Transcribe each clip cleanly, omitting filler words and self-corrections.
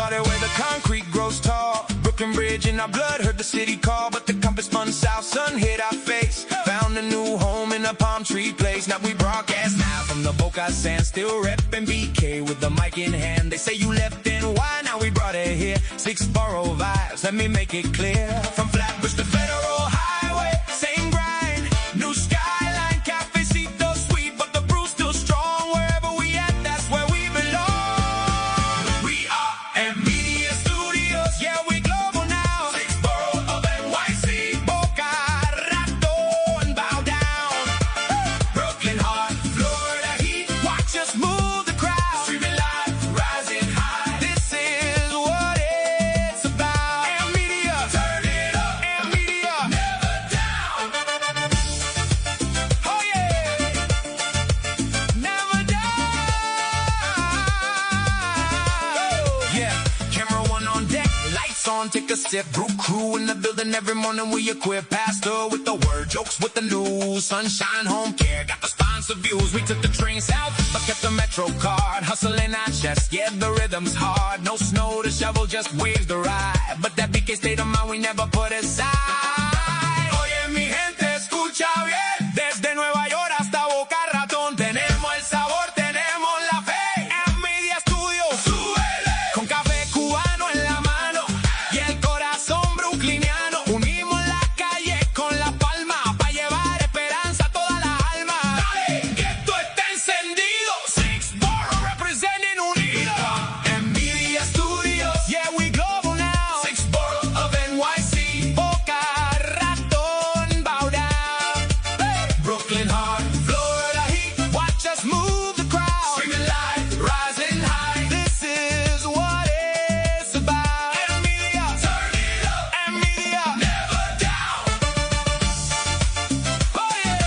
Started where the concrete grows tall. Brooklyn Bridge in our blood, heard the city call. But the compass spun south, sun hit our face. Found a new home in a palm tree place. Now we broadcast now from the Boca Sand. Still reppin' BK with the mic in hand. They say you left and why, now we brought it here. 6 borough vibes, let me make it clear. From Flatbush to Federal Highway, same grind. New skyline, cafecito sweet. But the brew's still strong. Wherever we at, that's where we belong. We are M Media Studios, yeah, we global now. 6 boroughs of NYC. Boca Raton, bow down. Brooklyn heart, Florida heat. Watch us move the crowd. Streaming live, rising high. This is what it's about. M Media, turn it up. M Media, never down. Oh yeah, never down. Yeah, camera one on deck, lights on, take a sip. Brew crew in the building every morning. We equip pastor with the word, jokes with the news. Sunshine, home care, got the sponsor views. We took the train south, but kept the metro card. Hustling our chest, yeah, the rhythm's hard. No snow to shovel, just waves to ride. But that BK state of mind we never put aside. Oye mi gente, escucha bien. Desde Nueva York hasta Boca Raton. Tenemos el sabor, tenemos la fe. En Media Studios, súbele. Con café cubano en la mano y el corazón brooklyniano. Unimos la calle con la palma para llevar esperanza a toda la alma. Dale, que esto está encendido. 6 boroughs representing unido. En Media Studios, yeah, we global now. 6 boroughs of NYC. Boca Raton, bow down. Hey. Brooklyn heart, Florida heat. Watch us move the crowd. Streaming live, rising high. This is what it's about. M Media, turn it up. M Media, never down. Oh yeah,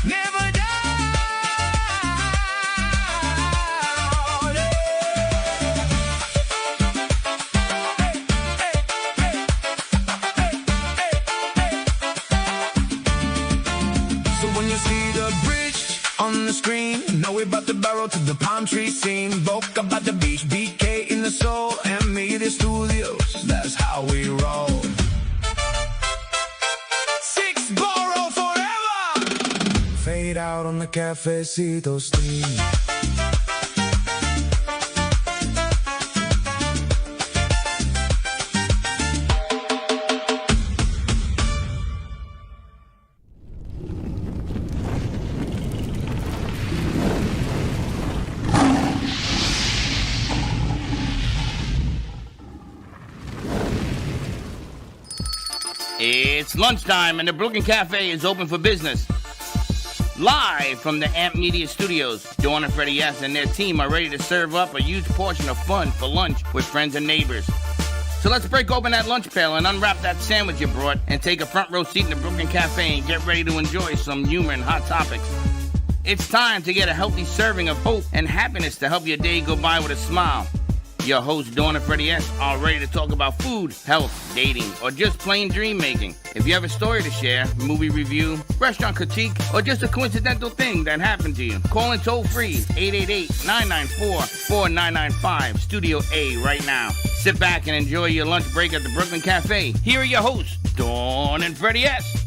never down. So when you see the bridge on the screen, know we about to barrel to the palm tree scene. Boca by the beach, BK in the soul, and Media Studios, that's how we roll. 6 borough forever. Fade out on the cafecito stream. It's lunchtime and the Brooklyn Cafe is open for business. Live from the Amp Media Studios, Dawn and Freddy and their team are ready to serve up a huge portion of fun for lunch with friends and neighbors. So let's break open that lunch pail and unwrap that sandwich you brought and take a front row seat in the Brooklyn Cafe and get ready to enjoy some humor and hot topics. It's time to get a healthy serving of hope and happiness to help your day go by with a smile. Your hosts, Dawn and Freddy are ready to talk about food, health, dating, or just plain dream making. If you have a story to share, movie review, restaurant critique, or just a coincidental thing that happened to you, call in toll free 888-994-4995, Studio A right now. Sit back and enjoy your lunch break at the Brooklyn Cafe. Here are your hosts, Dawn and Freddy S.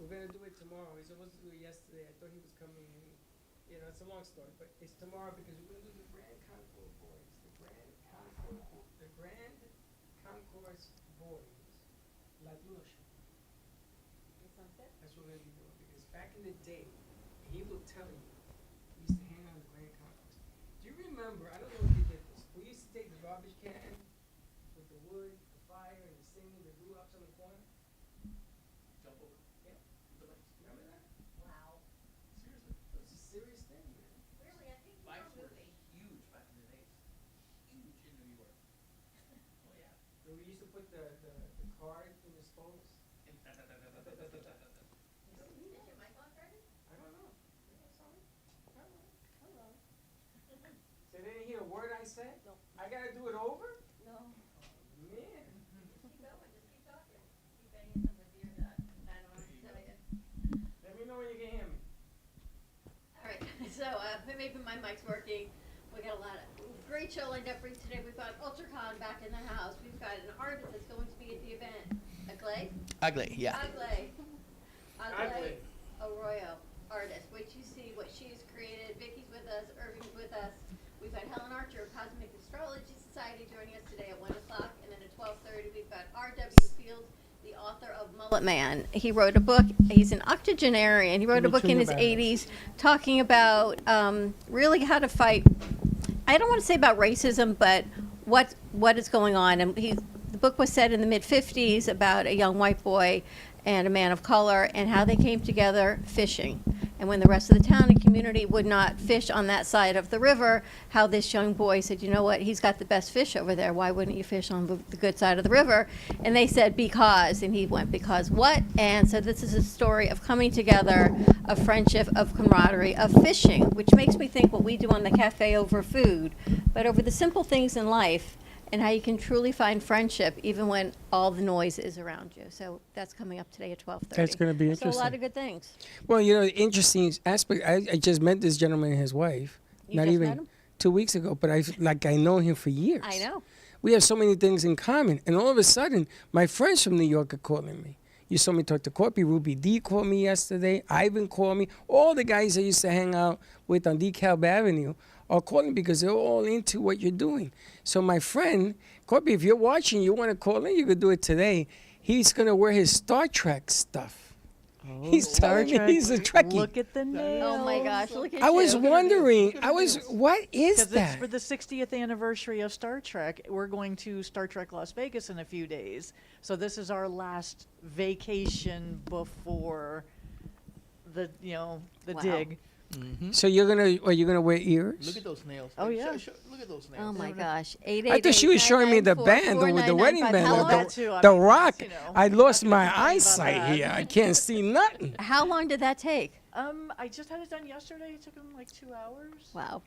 We're going to do it tomorrow. We were supposed to do it yesterday. I thought he was coming in. You know, it's a long story, but it's tomorrow because we're going to do the Grand Concourse Boys. The Grand Concourse Boys Latino Show. That's what we're going to be doing because back in the day, he will tell you, we used to hang out in the Grand Concourse. Do you remember, I don't know if you did this, we used to take the garbage can the wood, the fire, and the singing, the doo-wops on the corner. Jump over. Yeah. The lights. Remember that? Wow. Seriously. It was a serious thing, man. Really, I think Lights you're were movie. huge back in the days. Huge in New York. Oh yeah. And we used to put the card in the stones. And Is your mic on, Freddie? I don't know. Yeah, sorry. Hello. So they didn't hear a word I said? No. I gotta do it over? No. Man. Just keep going, just keep talking. Keep banging some with your, I don't know what to tell you. Let me know when you can hear me. All right, so maybe my mic's working. We got a lot of great show lined up for you today. We've got UltraCon back in the house. We've got an artist that's going to be at the event. Aglae? Aglae, yeah. Aglae Aglae. Arroyo, artist. Wait till you see what she's created. Vickie's with us. Irving's with us. We've got Helen Archer of Cosmic Astrology Society joining us today at 1 o'clock. And then at 12:30, we've got R.W. Fields, the author of Mullet Man. He wrote a book. He's an octogenarian. He wrote a book in his 80s talking about really how to fight. I don't want to say about racism, but what is going on. And the book was set in the mid-50s about a young white boy and a man of color and how they came together fishing. And when the rest of the town and community would not fish on that side of the river, how this young boy said, you know what, he's got the best fish over there. Why wouldn't you fish on the good side of the river? And they said, because. And he went, because what? And so this is a story of coming together, of friendship, of camaraderie, of fishing, which makes me think what we do on the cafe over food, but over the simple things in life, and how you can truly find friendship even when all the noise is around you. So that's coming up today at 12:30. That's gonna be So a interesting. lot of good things. Well, you know, the interesting aspect, I just met this gentleman and his wife, You not just even met him? 2 weeks ago, but I know him for years. I know. We have so many things in common. And all of a sudden, my friends from New York are calling me. You saw me talk to Corpy. Ruby D called me yesterday. Ivan called me. All the guys I used to hang out with on DeKalb Avenue are calling because they're all into what you're doing. So my friend, Corpy, if you're watching, you want to call in, you could do it today. He's going to wear his Star Trek stuff. He's telling me he's a Trekkie. Look at the nails. Oh my gosh, look at I was you. wondering, what is Because it's that? for the 60th anniversary of Star Trek. We're going to Star Trek Las Vegas in a few days. So this is our last vacation before the, Wow. dig. So you're gonna wear ears? Look at those nails. Oh, yeah. Look at those nails. Oh my gosh. I thought she was showing me the band, the wedding band, How long- the, That too, I the mean, rock. you know, I lost my about eyesight that. here. I can't see nothing. How long did that take? I just had it done yesterday. It took them like 2 hours. Wow.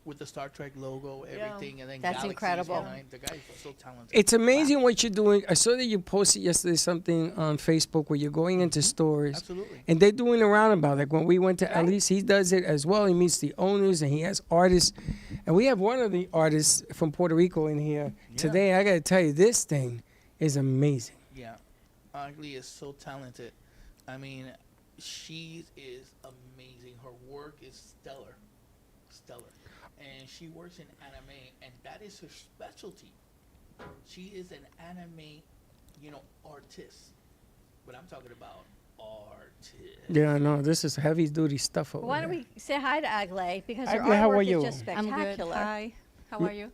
With the Star Trek logo, Yeah. everything, and then That's galaxies incredible. behind. The guys are so talented. It's amazing what you're doing. I saw that you posted yesterday something on Facebook where you're going into stores. Absolutely. And they're doing a roundabout. Like when we went to Alice, he does it as well. He meets the owners and he has artists. And we have one of the artists from Puerto Rico in here today. I got to tell you, this thing is amazing. Yeah, Aglae is so talented. I mean, she is amazing. Her work is stellar. And she works in anime, and that is her specialty. She is an anime, artist. But I'm talking about artist. Yeah, I know. This is heavy duty stuff over Why don't there. we say hi to Aglae, because her Aglae, how are artwork you? is just I'm spectacular. good. Hi. How are you?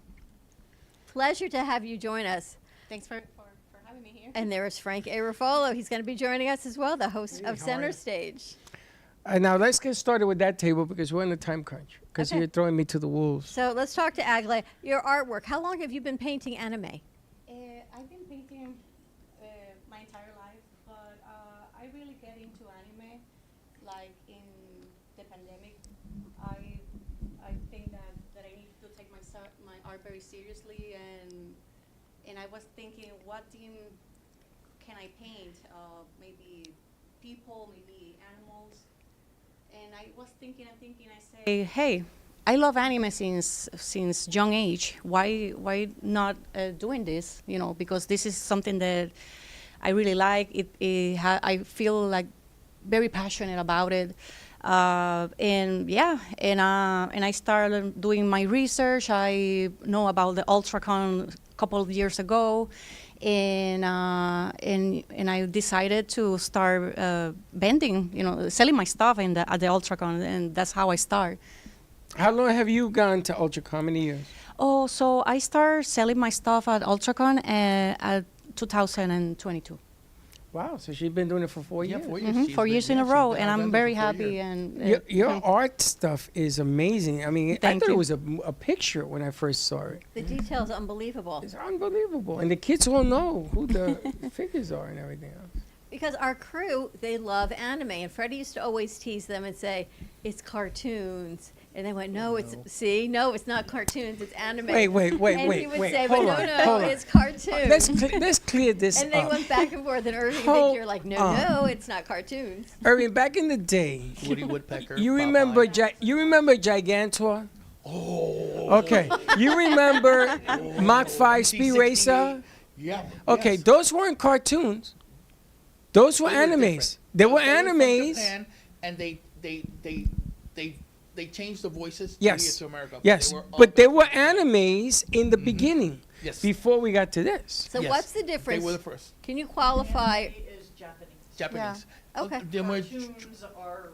Pleasure to have you join us. Thanks for having me here. And there is Frank A. Ruffalo. He's going to be joining us as well, the host of Center Stage. Now let's get started with that table because we're in a time crunch. Because Okay. you're throwing me to the wolves. So let's talk to Aglae. Your artwork. How long have you been painting anime? I've been painting my entire life, but I really get into anime like in the pandemic. I think that I need to take my art very seriously, and I was thinking, what theme can I paint? Maybe people, maybe animals. And I was thinking, I say, hey, I love anime since young age. Why not doing this? Because this is something that I really like. I feel like very passionate about it. And I started doing my research. I know about the UltraCon a couple of years ago. And I decided to start vending, selling my stuff at the UltraCon, and that's how I start. How long have you gone to UltraCon? How many years? Oh, so I started selling my stuff at UltraCon at 2022. Wow, so she's been doing it for 4 Yeah, years. 4 years. Mhm, She's 4 been- years yeah, in a she's row, been and on I'm Vendor very for 4 happy. years. And Your art stuff is amazing. I mean, I Thank thought it you. was a picture when I first saw it. The detail's unbelievable. It's unbelievable. And the kids all know who the figures are and everything else. Because our crew, they love anime, and Freddie used to always tease them and say, "It's cartoons," and they went, "No, it's it's not cartoons, it's anime." Wait, and he would say, hold "But on, no, hold on. it's cartoons." Let's clear this And they up. went back and forth, and Irving and Hold Vickie are like, "No, on. no, it's not cartoons." Irving, back in the day, Woody Woodpecker. you Popeye. remember Gigantor? Oh. Okay. You remember Mach 5 Speed 1968. Racer? Yeah. Okay, yes. those weren't cartoons. Those were They animes. different. They were They from animes. Japan, and they changed the voices Yes. to America. Yes, were all but they were different. animes in the beginning. Yes. Before we got to this. So Yes. what's the They difference? were the first. Can you qualify? Is Japanese. Japanese. Okay. They were Cartoons are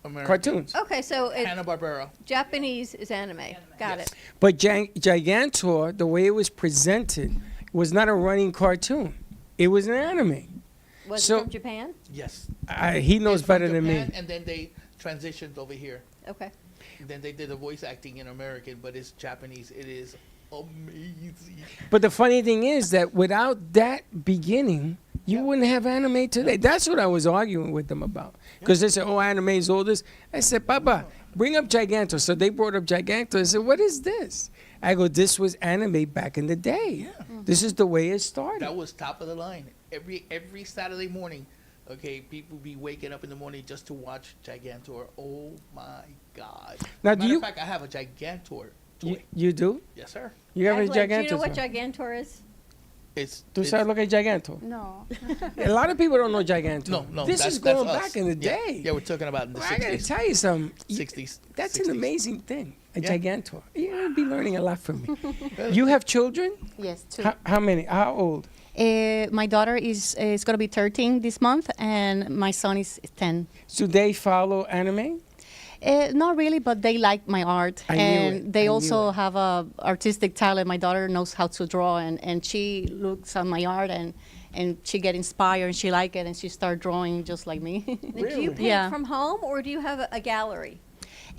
American. Cartoons. Okay, so Hanna-Barbera. Japanese is anime. Got Yes. it. But Gigantor, the way it was presented, was not a running cartoon. It was an anime. Was So- it from Japan? Yes. He knows It's from better than me. Japan, and then they transitioned over here. Okay. Then they did the voice acting in American, but it's Japanese. It is amazing. But the funny thing is that without that beginning, you wouldn't have anime today. That's what I was arguing with them about. Because they said, oh, anime is all this. I said, Papa, bring up Gigantor. So they brought up Gigantor. I said, what is this? I go, this was anime back in the day. This is the way it started. That was top of the line. Every Saturday morning, okay, people be waking up in the morning just to watch Gigantor. Oh my God! Now, Matter of fact, I have a Gigantor toy. You do? Yes, sir. You have a Aglae, do Gigantor? you know what toy? Gigantor is? It's Do you look at Gigantor? no. A lot of people don't know Gigantor. no. This that's, is going that's us. back in the Yeah. day. Yeah, we're talking about in the Well, I got to 60s. tell you something. 60s. That's 60s. an amazing thing, a Yeah. Gigantor. You'll be learning a lot from me. You have children? Yes, two. How many? How old? My daughter is going to be 13 this month, and my son is 10. Do they follow anime? Not really, but they like my art, I knew and it. they I knew also it. have a artistic talent. My daughter knows how to draw, and she looks at my art and she get inspired, and she like it, and she start drawing just like me. Do you paint Yeah. from home, or do you have a gallery?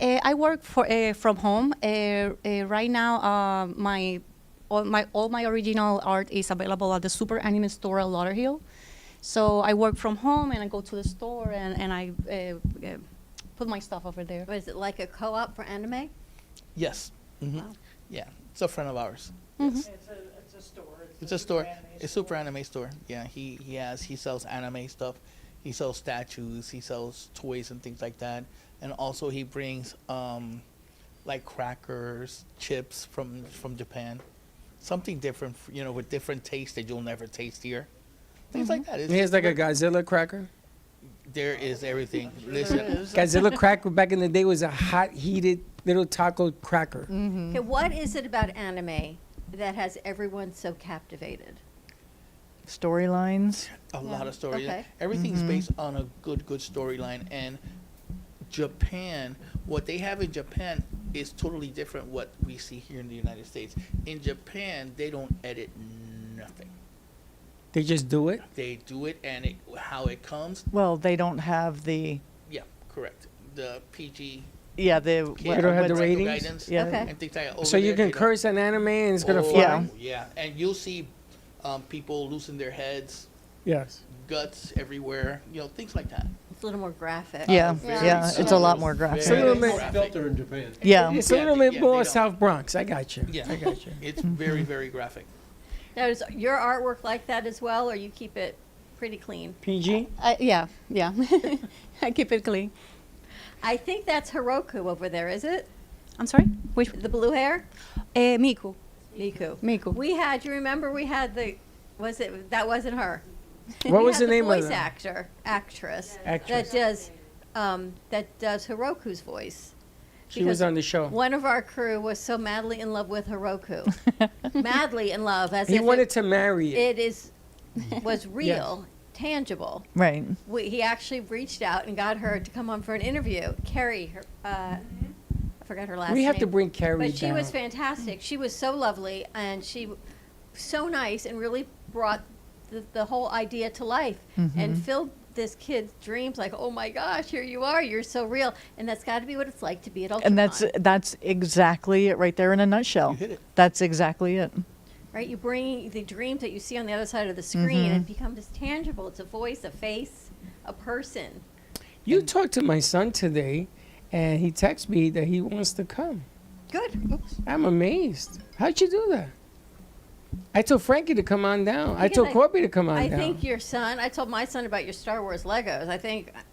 I work from home. Right now, all my original art is available at the Super Anime Store at Lauderhill. So I work from home, and I go to the store, and I put my stuff over there. Or is it like a co-op for anime? Yes. Yeah, it's a friend of ours. It's a store. It's a store. It's Super Anime Store. Yeah, he sells anime stuff. He sells statues. He sells toys and things like that. And also he brings like crackers, chips from Japan. Something different, with different taste that you'll never taste here. Things like that. It's He has just like a very- Godzilla cracker. There is everything. Listen, Godzilla cracker back in the day was a hot, heated little taco cracker. Okay, what is it about anime that has everyone so captivated? Storylines. a lot of stories. Okay. Everything's based on a good storyline. And Japan, what they have in Japan is totally different what we see here in the United States. In Japan, they don't edit nothing. They just do it. They do it, and how it comes. Well, they don't have the Yeah, correct. The PG. yeah the kid They don't have the what's- ratings? guidance. Yeah. Okay. And things like that. So Over you there, can they don't. curse an anime and it's gonna Oh, fly. Yeah. Yeah, and you'll see people losing their heads, Yes. guts everywhere. Things like that. It's a little more graphic. Yeah, Very yeah, it's a lot more very graphic. It's a little bit- graphic. Filter in Japan. Yeah, It's a little Yeah, bit they more don't. South Bronx. I got you. Yeah. I got you. It's very, very graphic. Now, is your artwork like that as well, or you keep it pretty clean? PG. Yeah. I keep it clean. I think that's Heroku over there, is it? I'm sorry? Which? The blue hair? Miku. Miku. Miku. We had, you remember we had that wasn't her. What We was had the name of voice that? actress Actress. that does Heroku's voice. She was Because on the show. One of our crew was so madly in love with Heroku. Madly in love, as He if wanted to marry it. was real, tangible. right. He actually reached out and got her to come on for an interview. Carrie, I forgot her last We name. have to bring Carrie But she down. was fantastic. She was so lovely, and she so nice, and really brought the whole idea to life and filled this kid's dreams. Like, oh my gosh, here you are. You're so real, and that's got to be what it's like to be at UltraCon. And that's exactly it right there in a nutshell. You hit it. That's exactly it. Right, you bring the dreams that you see on the other side of the screen, and it becomes tangible. It's a voice, a face, a person. You talked to my son today, and he texted me that he wants to come. Good. I'm amazed. How'd you do that? I told Frankie to come on down. I told Corby to come on I down. think your son, I told my son about your Star Wars Legos.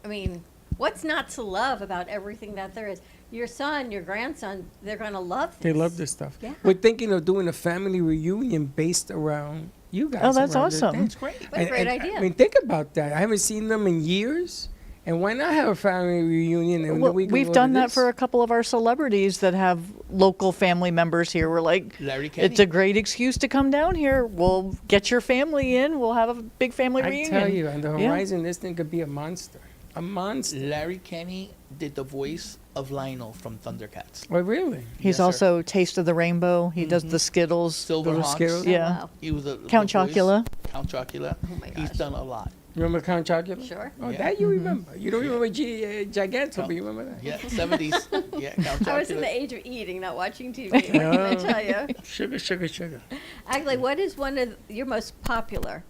I mean, what's not to love about everything that there is? Your son, your grandson, they're going to love this. They love this stuff. Yeah. We're thinking of doing a family reunion based around you guys. Oh, that's around this awesome. thing. That's great. What a great idea. I mean, think about that. I haven't seen them in years. And why not have a family reunion? And Well, we can we've go done to that this? for a couple of our celebrities that have local family members here. We're like, Larry Kenny. it's a great excuse to come down here. We'll get your family in. We'll have a big family I reunion. tell you, on the Yeah. horizon, this thing could be a monster. A monster. Larry Kenny did the voice of Lionel from Thundercats. Oh, really? He's Yes, sir. also Taste of the Rainbow. He does the Skittles. Silverhawks. Skittles? Oh, Yeah. wow. He was the Count the voice. Chocula. Count Chocula. Oh my He's gosh. done a lot. Remember Count Chocula? Sure. Oh, Yeah. that you remember. You don't remember Giganto, No. but you remember that? Yeah, 70s. Yeah, Count Chocula. I was in the age of eating, not watching TV. What can I tell you? Sugar, sugar, sugar. Aglae, what is one of your most popular?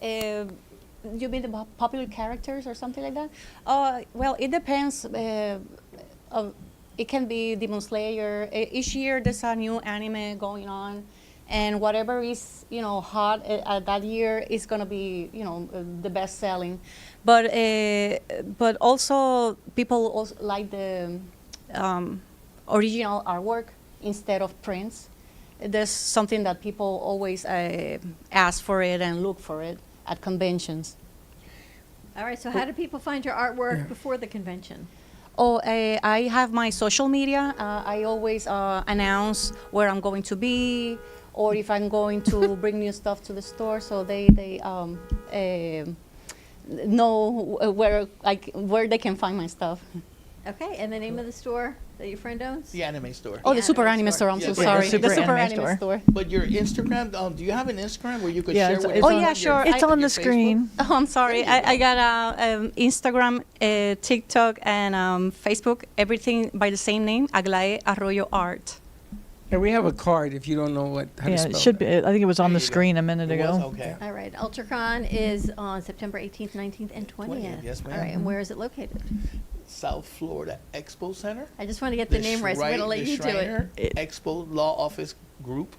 You mean the popular characters or something like that? Well, it depends. It can be Demon Slayer. Each year there's a new anime going on, and whatever is hot at that year is gonna be the best selling. But also people also like the original artwork instead of prints. There's something that people always ask for it and look for it at conventions. All right, so how do people find your artwork before the convention? Oh, I have my social media. I always announce where I'm going to be, or if I'm going to bring new stuff to the store, so they know where they can find my stuff. Okay, and the name of the store that your friend owns? The anime store. Oh, Yeah, the Super anime Anime store. Store. I'm Yeah, so the sorry. Super The Super Anime Anime Store. Store. But your Instagram, do you have an Instagram where you could Yeah, share it's- whatever? it's Oh, yeah, your- sure. It's I- on your the Facebook? screen. Oh, I'm sorry. I got Instagram, TikTok, and Facebook. Everything by the same name, Aglae Arroyo Art. And we have a card if you don't know how to Yeah, spell it should that. be. I think it was on There the you go. screen a minute It was? ago. Okay. All right, UltraCon is on September 18th, 19th, and 20th. Yes, All ma'am. right, and where is it located? South Florida Expo Center. I just want to get the name right, so I'm going to let you do it. Shriner Expo Law Office Group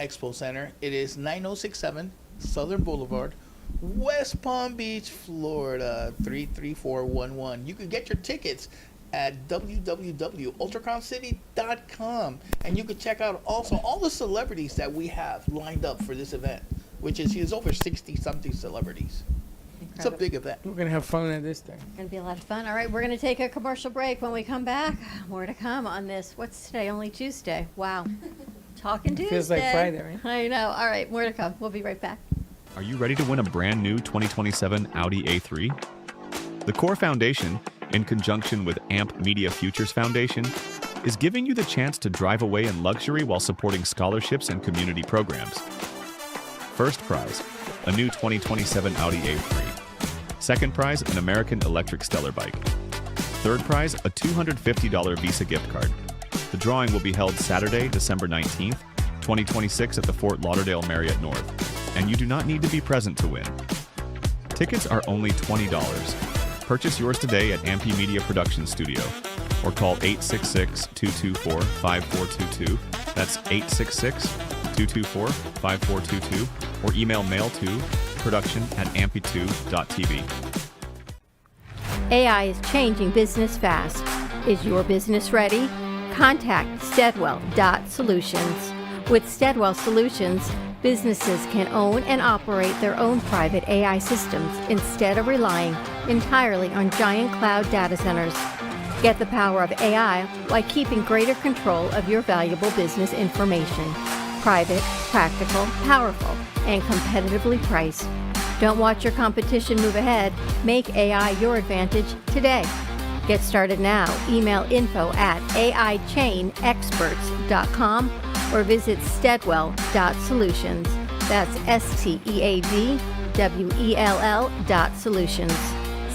Expo Center. It is 9067 Southern Boulevard, West Palm Beach, Florida 33411. You can get your tickets at www.ultraconcity.com, and you can check out also all the celebrities that we have lined up for this event, which is over 60 something celebrities. It's a Incredible. big event. We're going to have fun at this thing. Going to be a lot of fun. All right, we're going to take a commercial break. When we come back, more to come on this. What's today? Only Tuesday. Wow. Talking Tuesday. Feels like Friday, right? I know. All right, more to come. We'll be right back. Are you ready to win a brand new 2027 Audi A3? The Core Foundation, in conjunction with AMP Media Futures Foundation, is giving you the chance to drive away in luxury while supporting scholarships and community programs. First prize, a new 2027 Audi A3. Second prize, an American Electric Stellar bike. Third prize, a $250 Visa gift card. The drawing will be held Saturday, December 19th, 2026 at the Fort Lauderdale Marriott North, and you do not need to be present to win. Tickets are only $20. Purchase yours today at Ampy Media Production Studio or call 866-224-5422. That's 866-224-5422 or email mail to production@ampy2.tv. AI is changing business fast. Is your business ready? Contact Steadwell.Solutions. With Steadwell Solutions, businesses can own and operate their own private AI systems instead of relying entirely on giant cloud data centers. Get the power of AI while keeping greater control of your valuable business information. Private, practical, powerful, and competitively priced. Don't watch your competition move ahead. Make AI your advantage today. Get started now. Email info@aichainexperts.com or visit steadwell.solutions. That's STEADWELL.solutions.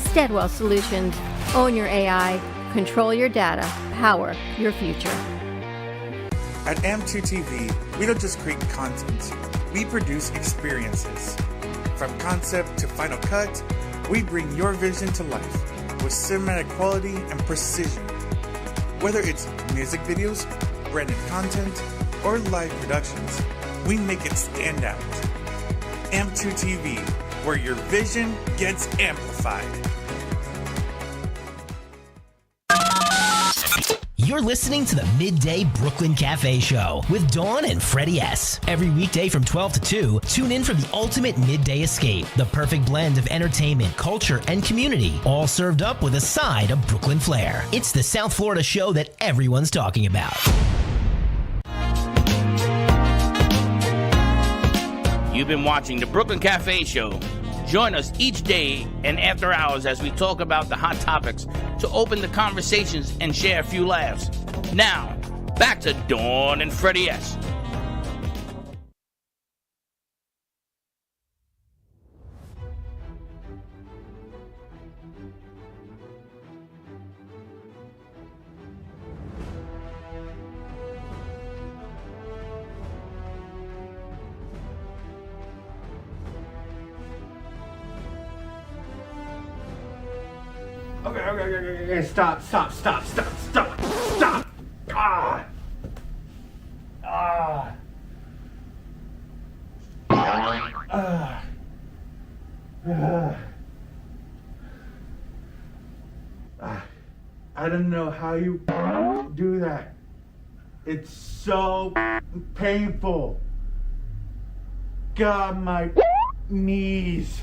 Steadwell Solutions. Own your AI, control your data, power your future. At AM2TV, we don't just create content, we produce experiences. From concept to final cut, we bring your vision to life with cinematic quality and precision. Whether it's music videos, branded content, or live productions, we make it stand out. AM2TV, where your vision gets amplified. You're listening to the Midday Brooklyn Cafe Show with Dawn and Freddie S. Every weekday from 12 to 2, tune in for the ultimate midday escape. The perfect blend of entertainment, culture, and community, all served up with a side of Brooklyn flair. It's the South Florida show that everyone's talking about. You've been watching the Brooklyn Cafe Show. Join us each day and after hours as we talk about the hot topics to open the conversations and share a few laughs. Now, back to Dawn and Freddie S. Okay, stop. Ah! I don't know how you do that. It's so painful. God, my knees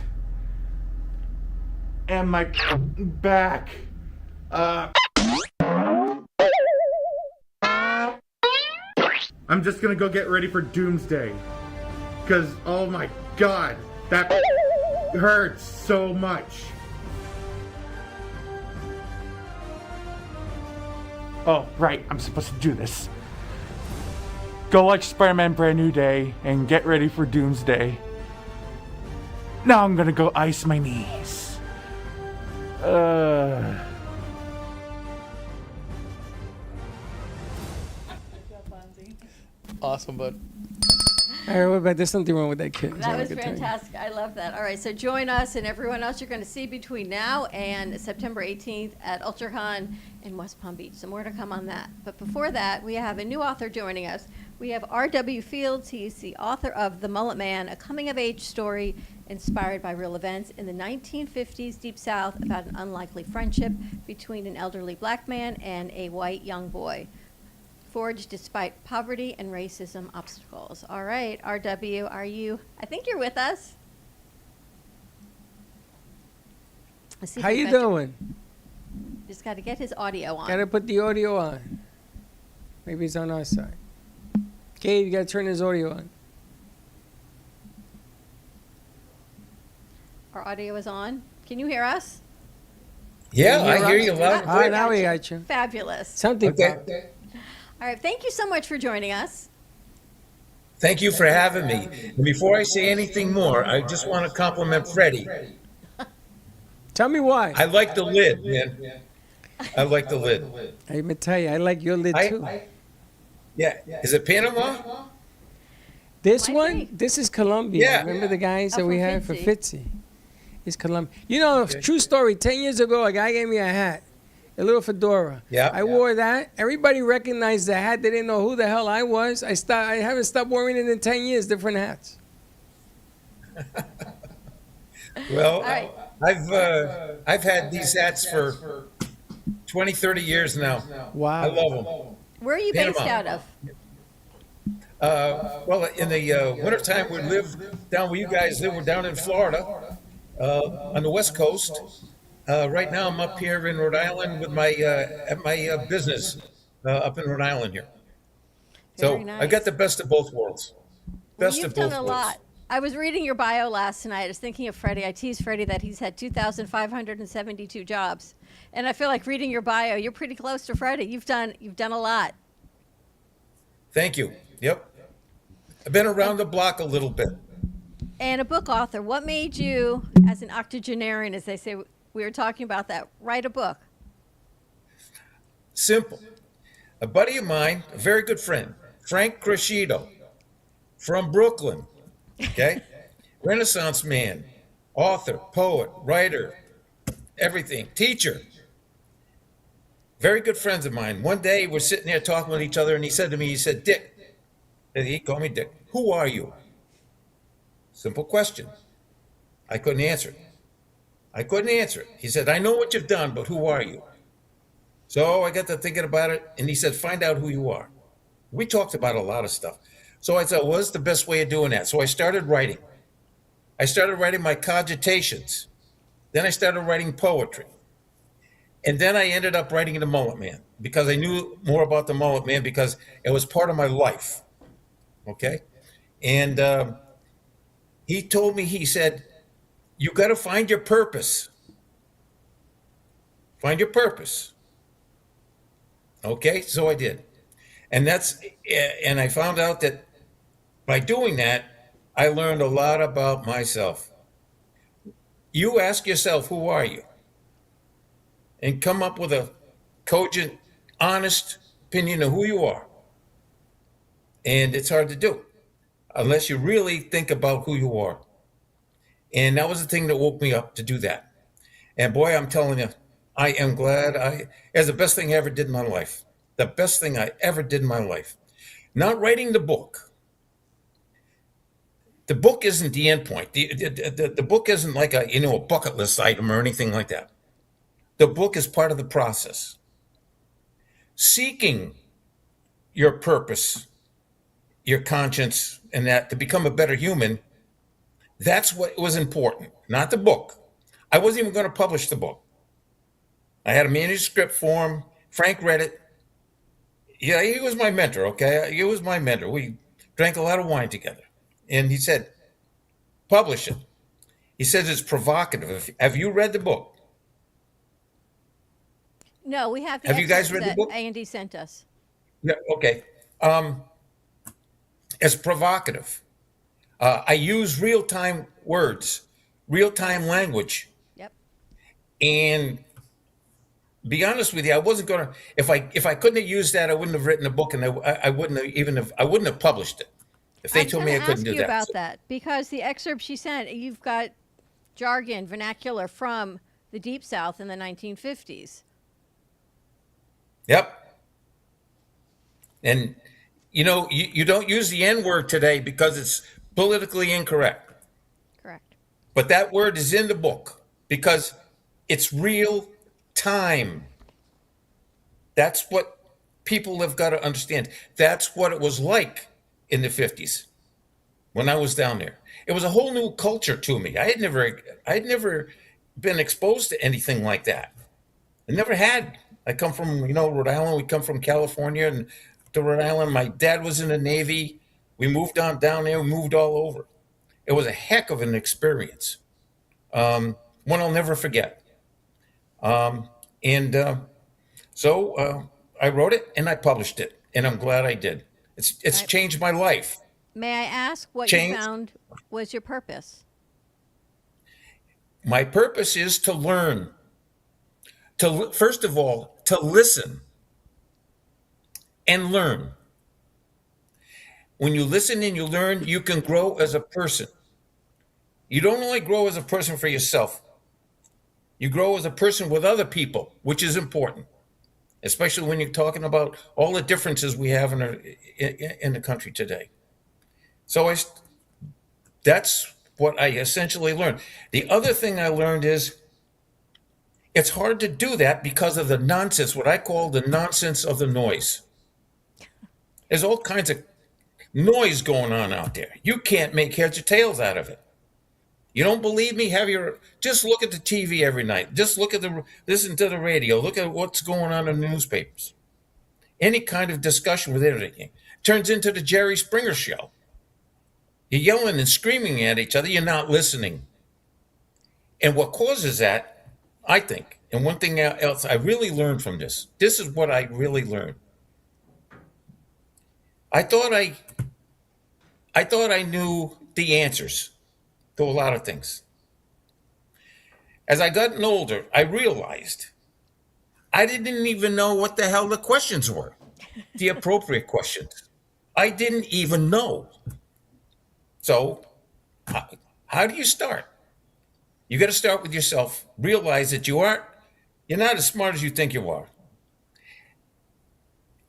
and my back. I'm just gonna go get ready for doomsday. Cause, oh my God, that hurts so much. Oh, right, I'm supposed to do this. Go watch Spider-Man Brand New Day and get ready for doomsday. Now I'm gonna go ice my knees. Awesome, bud. All right, but there's something wrong with that kid. That was fantastic. I love that. All right, so join us and everyone else you're going to see between now and September 18th at UltraCon in West Palm Beach. So more to come on that. But before that, we have a new author joining us. We have R.W. Fields. He's the author of The Mullet Man, a coming-of-age story inspired by real events in the 1950s Deep South about an unlikely friendship between an elderly black man and a white young boy, forged despite poverty and racism obstacles. All right, RW, I think you're with us. How you doing? Just got to get his audio on. Got to put the audio on. Maybe it's on our side. Gabe, you got to turn his audio on. Our audio is on. Can you hear us? Yeah, I hear you loud. All right, now we got you. Fabulous. Something. Okay. All right, thank you so much for joining us. Thank you for having me. And before I say anything more, I just want to compliment Freddie. Tell me why. I like the lid, man. I like the lid. I'm going to tell you, I like your lid too. Yeah. Is it Panama? This one, this is Colombia. Yeah. Remember the guys that we had for Fitzy. Fitzy? It's Colombia. You know, true story, 10 years ago, a guy gave me a hat, a little fedora. Yeah. I wore that. Everybody recognized the hat. They didn't know who the hell I was. I haven't stopped wearing it in 10 years, different hats. Well, right. I've had these hats for 20, 30 years now. Wow. I love them. Where are you based Panama. out of? Well, in the wintertime, we live down where you guys live. We're down in Florida, on the West Coast. Right now, I'm up here in Rhode Island with my at my business up in Rhode Island here. So Very I've got the best of both worlds. Well, Best you've of both done a worlds. lot. I was reading your bio last night. I was thinking of Freddie. I teased Freddie that he's had 2,572 jobs, and I feel like reading your bio, you're pretty close to Freddie. You've done a lot. Thank you. Yep. I've been around the block a little bit. And a book author. What made you, as an octogenarian, as they say, we were talking about that, write a book? Simple. A buddy of mine, a very good friend, Frank Crescido, from Brooklyn, okay? Renaissance man, author, poet, writer, everything, teacher. Very good friends of mine. One day we're sitting there talking with each other, and he said to me, he said, Dick, and he called me Dick, who are you? Simple question. I couldn't answer it. He said, I know what you've done, but who are you? So I got to thinking about it, and he said, find out who you are. We talked about a lot of stuff. So I thought, what's the best way of doing that? So I started writing. I started writing my cogitations. Then I started writing poetry. And then I ended up writing The Mullet Man because I knew more about The Mullet Man because it was part of my life. Okay? And he told me, he said, you got to find your purpose. Find your purpose. Okay, so I did. And I found out that by doing that, I learned a lot about myself. You ask yourself, who are you? And come up with a cogent, honest opinion of who you are. And it's hard to do unless you really think about who you are. And that was the thing that woke me up to do that. And boy, I'm telling you, I am glad it's the best thing I ever did in my life. The best thing I ever did in my life. Not writing the book. The book isn't the end point. The book isn't like a bucket list item or anything like that. The book is part of the process. Seeking your purpose, your conscience, and that to become a better human, that's what was important, not the book. I wasn't even going to publish the book. I had a manuscript for him. Frank read it. Yeah, he was my mentor, okay? He was my mentor. We drank a lot of wine together. And he said, publish it. He says it's provocative. Have you read the book? No, we have. Have you guys read the book? Andy sent us. Yeah, okay. It's provocative. I use real-time words, real-time language. Yep. And be honest with you, I wasn't going to. If I couldn't have used that, I wouldn't have written a book, and I wouldn't have published it. If they told me I couldn't do that. I was going to ask you about that because the excerpt she sent, you've got jargon, vernacular from the Deep South in the 1950s. Yep. And you don't use the N word today because it's politically incorrect. Correct. But that word is in the book because it's real time. That's what people have got to understand. That's what it was like in the 50s when I was down there. It was a whole new culture to me. I had never been exposed to anything like that. I never had. I come from, Rhode Island. We come from California and to Rhode Island. My dad was in the Navy. We moved down there. We moved all over. It was a heck of an experience. One I'll never forget. So I wrote it and I published it, and I'm glad I did. It's changed my life. May I ask what you found was your purpose? My purpose is to learn. First of all, to listen and learn. When you listen and you learn, you can grow as a person. You don't only grow as a person for yourself. You grow as a person with other people, which is important, especially when you're talking about all the differences we have in the country today. So that's what I essentially learned. The other thing I learned is it's hard to do that because of the nonsense, what I call the nonsense of the noise. There's all kinds of noise going on out there. You can't make heads or tails out of it. You don't believe me? Just look at the TV every night. Just listen to the radio. Look at what's going on in the newspapers. Any kind of discussion with anything turns into the Jerry Springer show. You're yelling and screaming at each other. You're not listening. And what causes that, I think, and one thing else I really learned from this, this is what I really learned. I thought I knew the answers to a lot of things. As I gotten older, I realized I didn't even know what the hell the questions were, the appropriate questions. I didn't even know. So, how do you start? You got to start with yourself. Realize that you're not as smart as you think you are.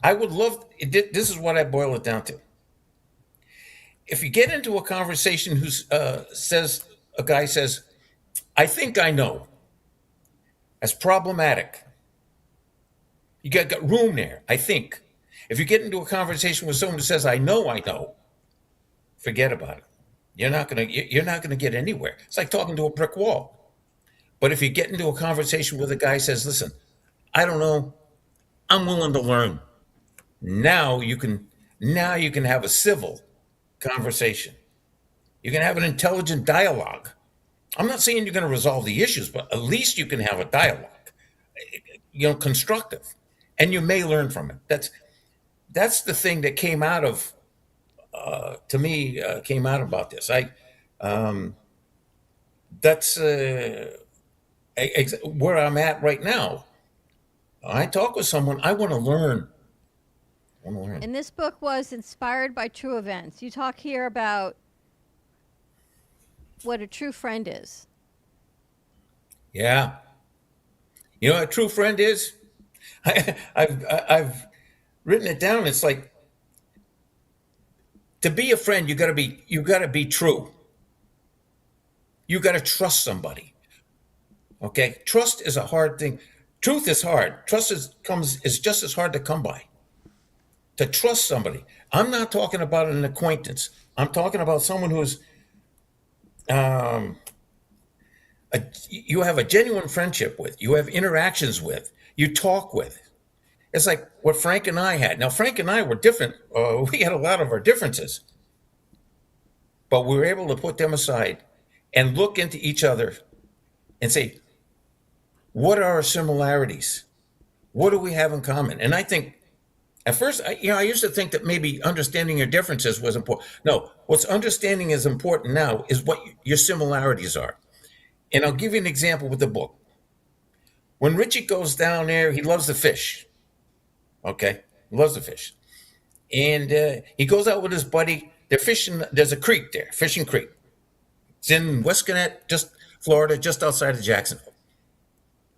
I would love. This is what I boil it down to. If you get into a conversation a guy says, "I think I know," that's problematic. You got room there. I think. If you get into a conversation with someone who says, "I know," forget about it. You're not gonna get anywhere. It's like talking to a brick wall. But if you get into a conversation with a guy who says, "Listen, I don't know, I'm willing to learn," now you can have a civil conversation. You can have an intelligent dialogue. I'm not saying you're going to resolve the issues, but at least you can have a dialogue, constructive, and you may learn from it. That's the thing that came out of to me came out about this. That's where I'm at right now. I talk with someone, I want to learn. And this book was inspired by true events. You talk here about what a true friend is. Yeah. You know what a true friend is? I've written it down. It's like, to be a friend, you gotta be true. You gotta trust somebody. Okay? Trust is a hard thing. Truth is hard. Trust is just as hard to come by. To trust somebody. I'm not talking about an acquaintance. I'm talking about someone who's you have a genuine friendship with, you have interactions with, you talk with. It's like what Frank and I had. Now, Frank and I were different. We had a lot of our differences. But we were able to put them aside and look into each other and say, what are our similarities? What do we have in common? And I think, at first, I used to think that maybe understanding your differences was important. No, what's understanding is important now is what your similarities are. And I'll give you an example with the book. When Richie goes down there, he loves the fish. Okay? He loves the fish. And he goes out with his buddy. They're fishing. There's a creek there, Fishing Creek. It's in West Gwinnett, Florida, just outside of Jacksonville.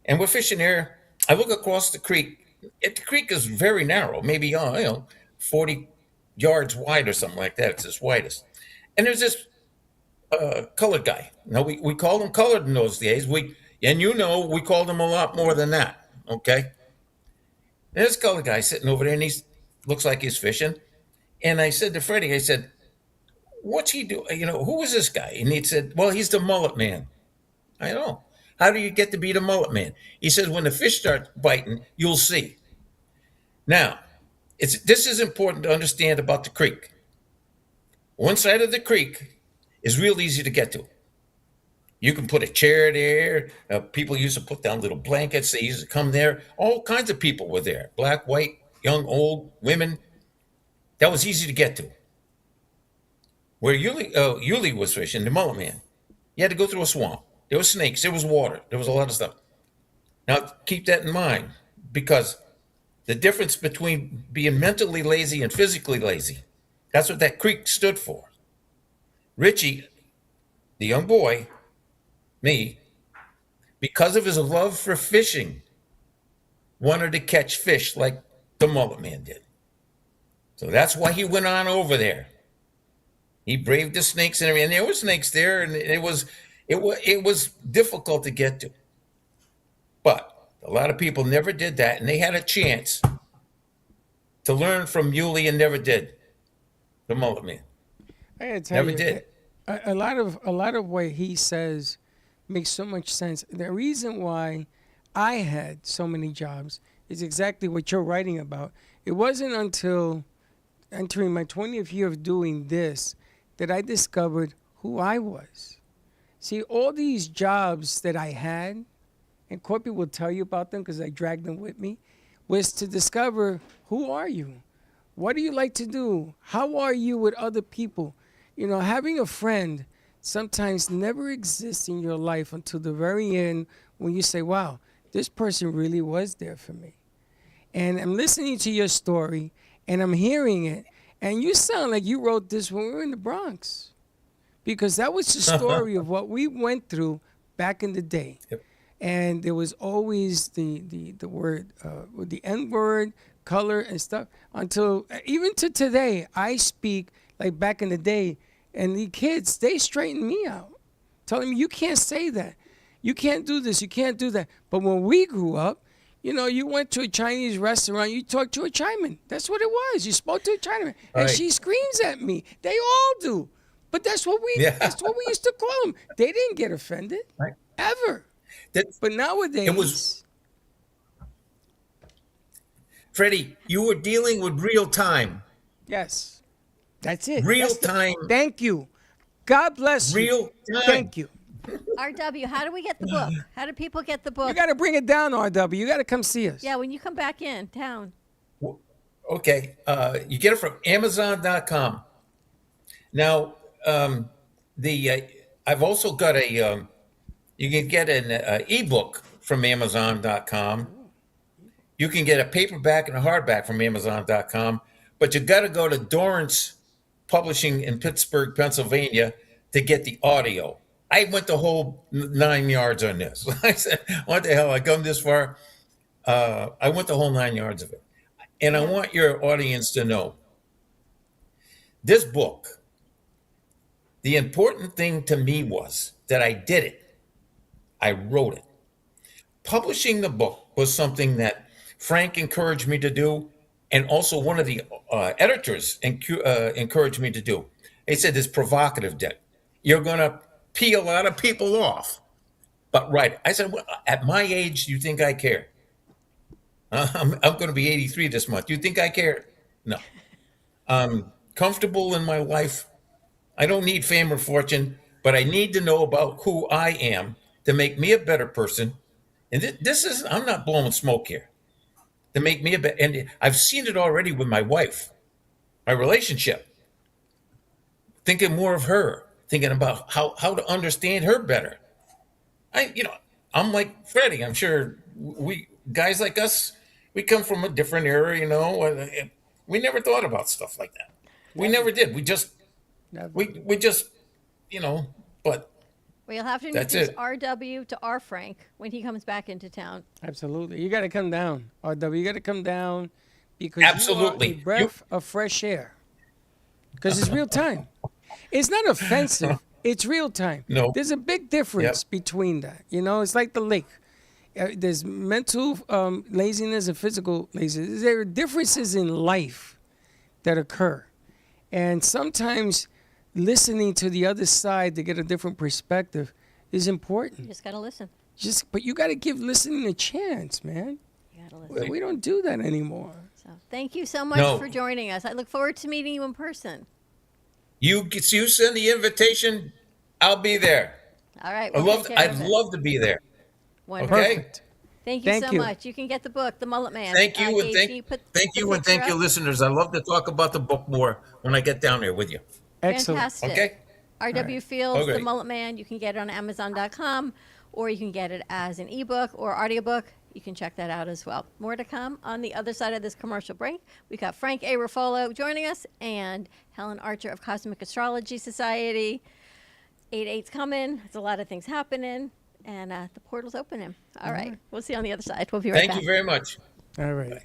And we're fishing there. I look across the creek. The creek is very narrow, maybe 40 yards wide or something like that. It's its widest. And there's this colored guy. Now, we called him colored in those days. We called him a lot more than that, okay? And this colored guy sitting over there, and he looks like he's fishing. And I said to Freddie, I said, what's he do? Who is this guy? And he said, well, he's the mullet man. I know. How do you get to be the mullet man? He says, when the fish start biting, you'll see. Now, this is important to understand about the creek. One side of the creek is real easy to get to. You can put a chair there. People used to put down little blankets. They used to come there. All kinds of people were there. Black, white, young, old, women. That was easy to get to. Where Yuli was fishing, the mullet man, you had to go through a swamp. There were snakes. There was water. There was a lot of stuff. Now, keep that in mind, because the difference between being mentally lazy and physically lazy, that's what that creek stood for. Richie, the young boy, me, because of his love for fishing, wanted to catch fish like the mullet man did. So that's why he went on over there. He braved the snakes and everything. And there were snakes there, and it was difficult to get to. But a lot of people never did that, and they had a chance to learn from Yuli and never did. The mullet man. I gotta tell never you, did. A lot of what he says makes so much sense. The reason why I had so many jobs is exactly what you're writing about. It wasn't until entering my 20th year of doing this that I discovered who I was. See, all these jobs that I had, and Corpy will tell you about them because I dragged them with me, was to discover, who are you? What do you like to do? How are you with other people? You know, having a friend sometimes never exists in your life until the very end when you say, wow, this person really was there for me. And I'm listening to your story, and I'm hearing it, and you sound like you wrote this when we were in the Bronx. Because that was the story of what we went through back in the day. Yep. And there was always the word, the N-word, color and stuff. Until, even to today, I speak like back in the day, and the kids, they straighten me out. Telling me, you can't say that. You can't do this, you can't do that. But when we grew up, you know, you went to a Chinese restaurant, you talked to a Chinaman. That's what it was. You spoke to a Chinaman. And Right. she screams at me. They all do. But that's what we used to call them. They didn't get offended. Right. Ever. But nowadays, It was Freddie, you were dealing with real time. yes. That's it. Real That's time. Thank you. God bless you. Real time. Thank you. RW, how do we get the book? How do people get the book? You got to bring it down, RW. You got to come see us. Yeah, when you come back in town. Okay, you get it from Amazon.com. Now, I've also got you can get an ebook from Amazon.com. You can get a paperback and a hardback from Amazon.com, but you got to go to Dorrance Publishing in Pittsburgh, Pennsylvania, to get the audio. I went the whole 9 yards on this. I said, what the hell? I come this far. I went the whole 9 yards of it. And I want your audience to know this book, the important thing to me was that I did it. I wrote it. Publishing the book was something that Frank encouraged me to do, and also one of the editors encouraged me to do. They said, it's provocative, Dick. You're going to pee a lot of people off. But right. I said, well, at my age, you think I care? I'm going to be 83 this month. You think I care? No. I'm comfortable in my life. I don't need fame or fortune, but I need to know about who I am to make me a better person. And this is, I'm not blowing smoke here. To make me a better, and I've seen it already with my wife, my relationship. Thinking more of her, thinking about how to understand her better. I'm like Freddie. I'm sure we guys like us, we come from a different era, you know. And we never thought about stuff like that. We never did. We just, we just, you know. But Well, you'll have to that's introduce it. RW to R. Frank when he comes back into town. Absolutely. You got to come down, RW. You got to come down because Absolutely. you are a breath of fresh air. Because it's real time. It's not offensive. It's real time. No. There's a big difference between that. You know, it's like the lake. There's mental laziness and physical laziness. There are differences in life that occur. And sometimes listening to the other side to get a different perspective is important. You just got to listen. But you got to give listening a chance, man. You got to listen. We don't do that anymore. So, thank you so much for joining us. I look forward to meeting you in person. You send the invitation, I'll be there. All right. I'd we'll love to be there. Wonderful. Okay. Perfect. Thank you so much. You can get the book, The Mullet Man. Thank you, and Gage, thank you, and thank you, listeners. I love to talk about the book more when I get down there with you. Excellent. Fantastic. Okay. R.W. Fields, Okay. The Mullet Man. You can get it on Amazon.com, or you can get it as an ebook or audiobook. You can check that out as well. More to come on the other side of this commercial break. We've got Frank A. Ruffolo joining us and Helen Archer of Cosmic Astrology Society. 8/8's coming. There's a lot of things happening, and the portal's opening. All right. We'll see you on the other side. We'll be right back. Thank you very much. All right.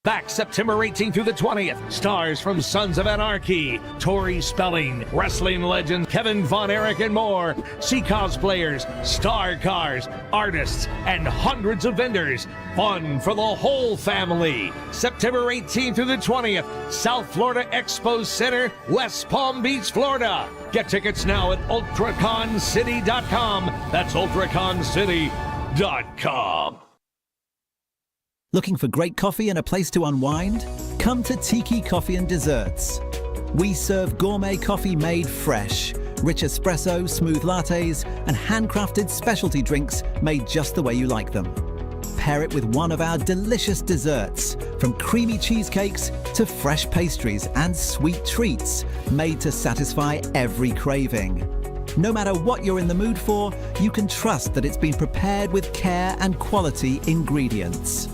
Back September 18th through the 20th, stars from Sons of Anarchy, Tori Spelling, wrestling legend Kevin Von Erich, and more. See cosplayers, star cars, artists, and hundreds of vendors. Fun for the whole family. September 18th through the 20th, South Florida Expo Center, West Palm Beach, Florida. Get tickets now at ultraconcity.com. That's ultraconcity.com. Looking for great coffee and a place to unwind? Come to Tiki Coffee and Desserts. We serve gourmet coffee made fresh, rich espresso, smooth lattes, and handcrafted specialty drinks made just the way you like them. Pair it with one of our delicious desserts, from creamy cheesecakes to fresh pastries and sweet treats made to satisfy every craving. No matter what you're in the mood for, you can trust that it's been prepared with care and quality ingredients.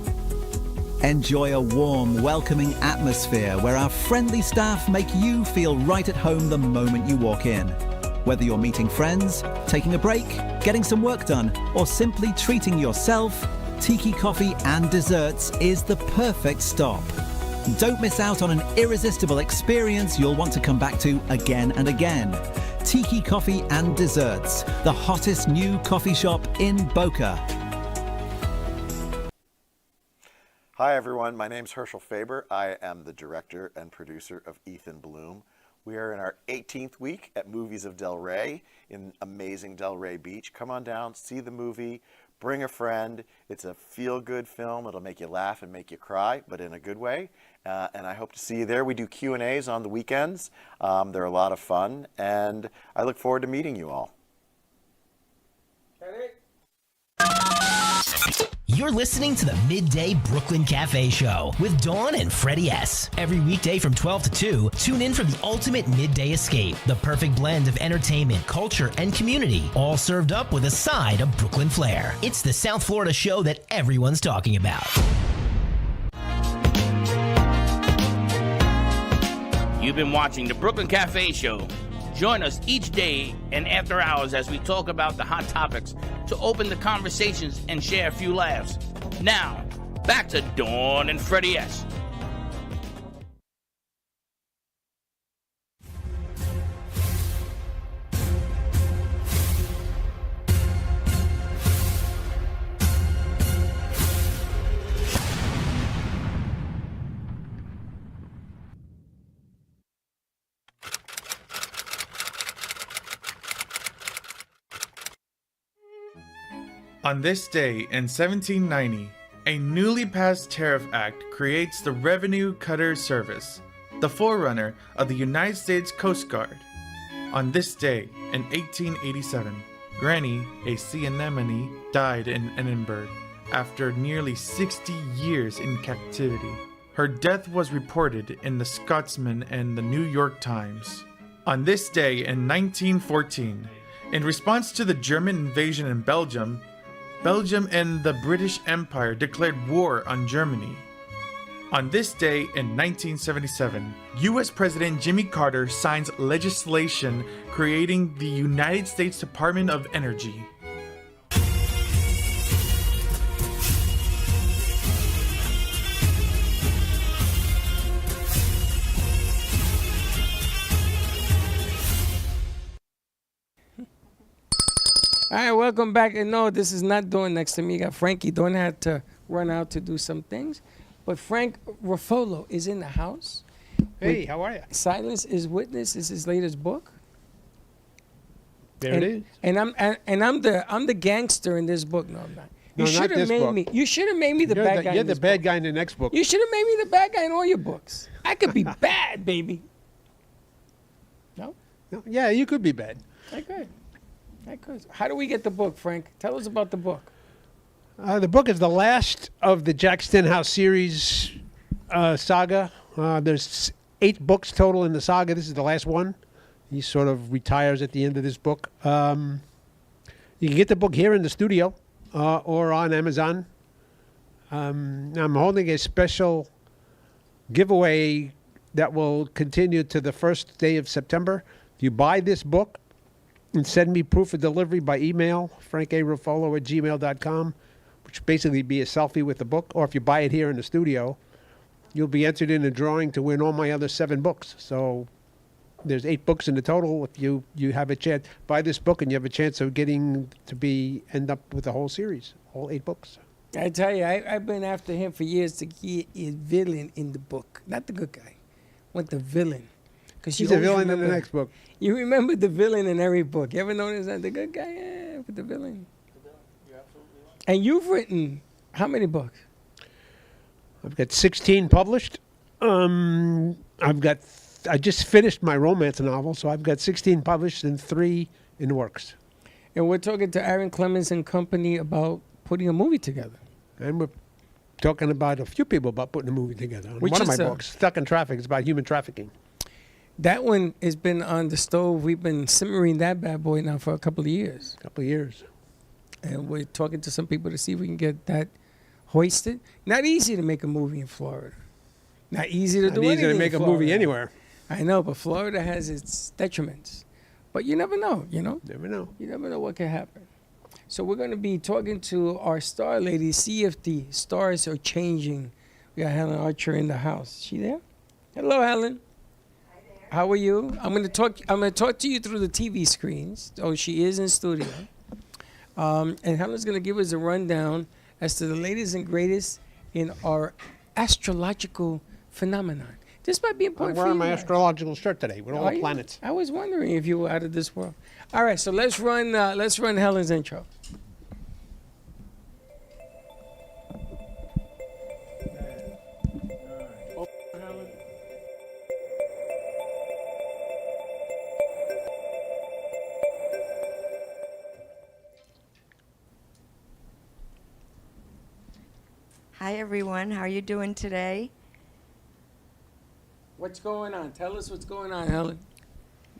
Enjoy a warm, welcoming atmosphere where our friendly staff make you feel right at home the moment you walk in. Whether you're meeting friends, taking a break, getting some work done, or simply treating yourself, Tiki Coffee and Desserts is the perfect stop. Don't miss out on an irresistible experience you'll want to come back to again and again. Tiki Coffee and Desserts, the hottest new coffee shop in Boca. Hi everyone, my name's Herschel Faber. I am the director and producer of Ethan Bloom. We are in our 18th week at Movies of Del Rey in amazing Delray Beach. Come on down, see the movie, bring a friend. It's a feel-good film. It'll make you laugh and make you cry, but in a good way. And I hope to see you there. We do Q&As on the weekends. They're a lot of fun, and I look forward to meeting you all. You're listening to the Midday Brooklyn Cafe Show with Dawn and Freddie S. Every weekday from 12 to 2, tune in for the ultimate midday escape. The perfect blend of entertainment, culture, and community, all served up with a side of Brooklyn flair. It's the South Florida show that everyone's talking about. You've been watching the Brooklyn Cafe Show. Join us each day and after hours as we talk about the hot topics to open the conversations and share a few laughs. Now, back to Dawn and Freddie S. On this day in 1790, a newly passed Tariff Act creates the Revenue Cutter Service, the forerunner of the United States Coast Guard. On this day in 1887, Granny, a sea anemone, died in Edinburgh after nearly 60 years in captivity. Her death was reported in the Scotsman and the New York Times. On this day in 1914, in response to the German invasion in Belgium and the British Empire declared war on Germany. On this day in 1977, U.S. President Jimmy Carter signs legislation creating the United States Department of Energy. All right, welcome back. And no, this is not Dawn next to me. You got Frankie. Dawn had to run out to do some things. But Frank Ruffolo is in the house. Hey, how are you? Silence is Witness is his latest book. There it is. And I'm the gangster in this book. No, I'm not. No, You should not have this made book. me. You should have made me the You're bad the, guy. You're in the this bad book. guy in the next book. You should have made me the bad guy in all your books. I could be bad, baby. No? Yeah, you could be bad. I could. How do we get the book, Frank? Tell us about the book. The book is the last of the Jack Stenhouse series saga. There's 8 books total in the saga. This is the last one. He sort of retires at the end of this book. You can get the book here in the studio or on Amazon. I'm holding a special giveaway that will continue to the first day of September. If you buy this book and send me proof of delivery by email, frankarofolo@gmail.com, which basically be a selfie with the book, or if you buy it here in the studio, you'll be entered in a drawing to win all my other 7 books. So there's 8 books in the total. If you have a chance, buy this book and you have a chance of getting to end up with the whole series, all 8 books. I tell you, I've been after him for years to get a villain in the book. Not the good guy. Want the villain. He's a villain in the next book. You remember the villain in every book. You ever notice that? The good guy, yeah, with the villain. You're absolutely right. And you've written how many books? I've got 16 published. I've got I just finished my romance novel, so I've got 16 published and 3 in the works. And we're talking to Aaron Clemens and company about putting a movie together. And we're talking about a few people about putting a movie together. Which One of my is, books, Stuck in Traffic, is about human trafficking. That one has been on the stove. We've been simmering that bad boy now for a couple of years. And we're talking to some people to see if we can get that hoisted. Not easy to make a movie in Florida. Not easy to Not do easy anything to make in a movie Florida. anywhere. I know, but Florida has its detriments. But you never know, you know? Never know. You never know what can happen. So we're going to be talking to our star lady, see if the stars are changing. We got Helen Archer in the house. Is she there? Hello, Helen. Hi there. How are you? I'm going to talk to you through the TV screens. Oh, she is in studio. And Helen's going to give us a rundown as to the latest and greatest in our astrological phenomenon. This might be important I'm for you. wearing my guys. astrological shirt today with all Are the you? planets. I was wondering if you were out of this world. All right, so let's run Helen's intro. Hi everyone, how are you doing today? What's going on? Tell us what's going on, Helen.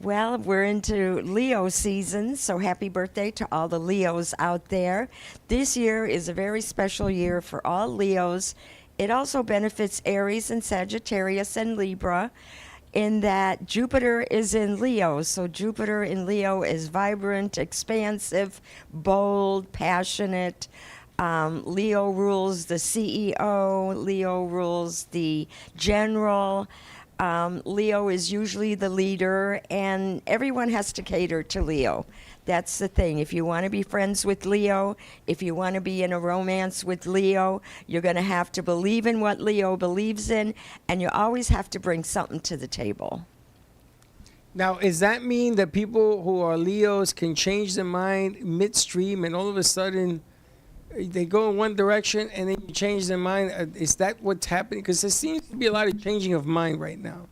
Well, we're into Leo season, so happy birthday to all the Leos out there. This year is a very special year for all Leos. It also benefits Aries and Sagittarius and Libra in that Jupiter is in Leo. So Jupiter in Leo is vibrant, expansive, bold, passionate. Leo rules the CEO. Leo rules the general. Leo is usually the leader, and everyone has to cater to Leo. That's the thing. If you want to be friends with Leo, if you want to be in a romance with Leo, you're going to have to believe in what Leo believes in, and you always have to bring something to the table. Now, does that mean that people who are Leos can change their mind midstream and all of a sudden they go in one direction and then you change their mind? Is that what's happening? Because there seems to be a lot of changing of mind right now.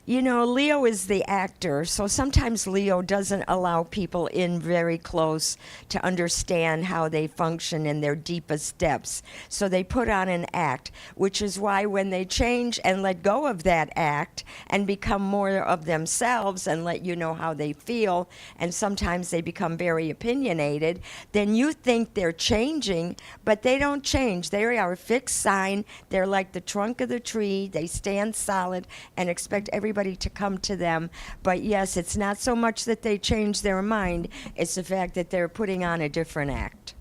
You know, Leo is the actor, so sometimes Leo doesn't allow people in very close to understand how they function in their deepest depths. So they put on an act, which is why when they change and let go of that act and become more of themselves and let you know how they feel, and sometimes they become very opinionated, then you think they're changing, but they don't change. They are a fixed sign. They're like the trunk of the tree. They stand solid and expect everybody to come to them. But yes, it's not so much that they change their mind, it's the fact that they're putting on a different act.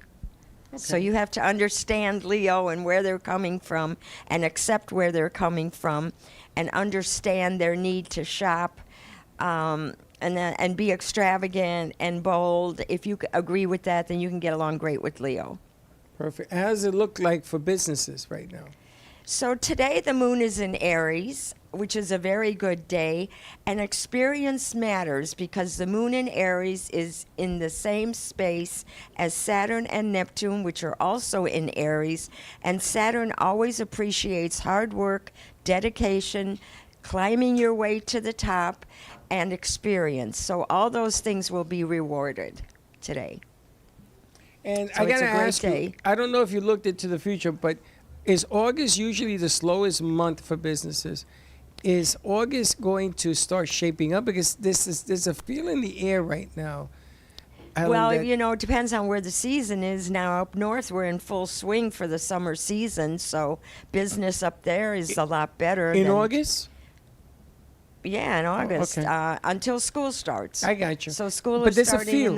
So you have to understand Leo and where they're coming from and accept where they're coming from and understand their need to shop and be extravagant and bold. If you agree with that, then you can get along great with Leo. Perfect. How does it look like for businesses right now? So today the moon is in Aries, which is a very good day, and experience matters because the moon in Aries is in the same space as Saturn and Neptune, which are also in Aries, and Saturn always appreciates hard work, dedication, climbing your way to the top, and experience. So all those things will be rewarded today. And So I it's got to a great ask you, day. I don't know if you looked into the future, but is August usually the slowest month for businesses? Is August going to start shaping up? Because there's a feel in the air right now. Helen, Well, that- you know, it depends on where the season is. Now, up north, we're in full swing for the summer season, so business up there is a lot better. in than- August? Yeah, in August, okay. until school starts. I got you. So school But is there's a starting in feel.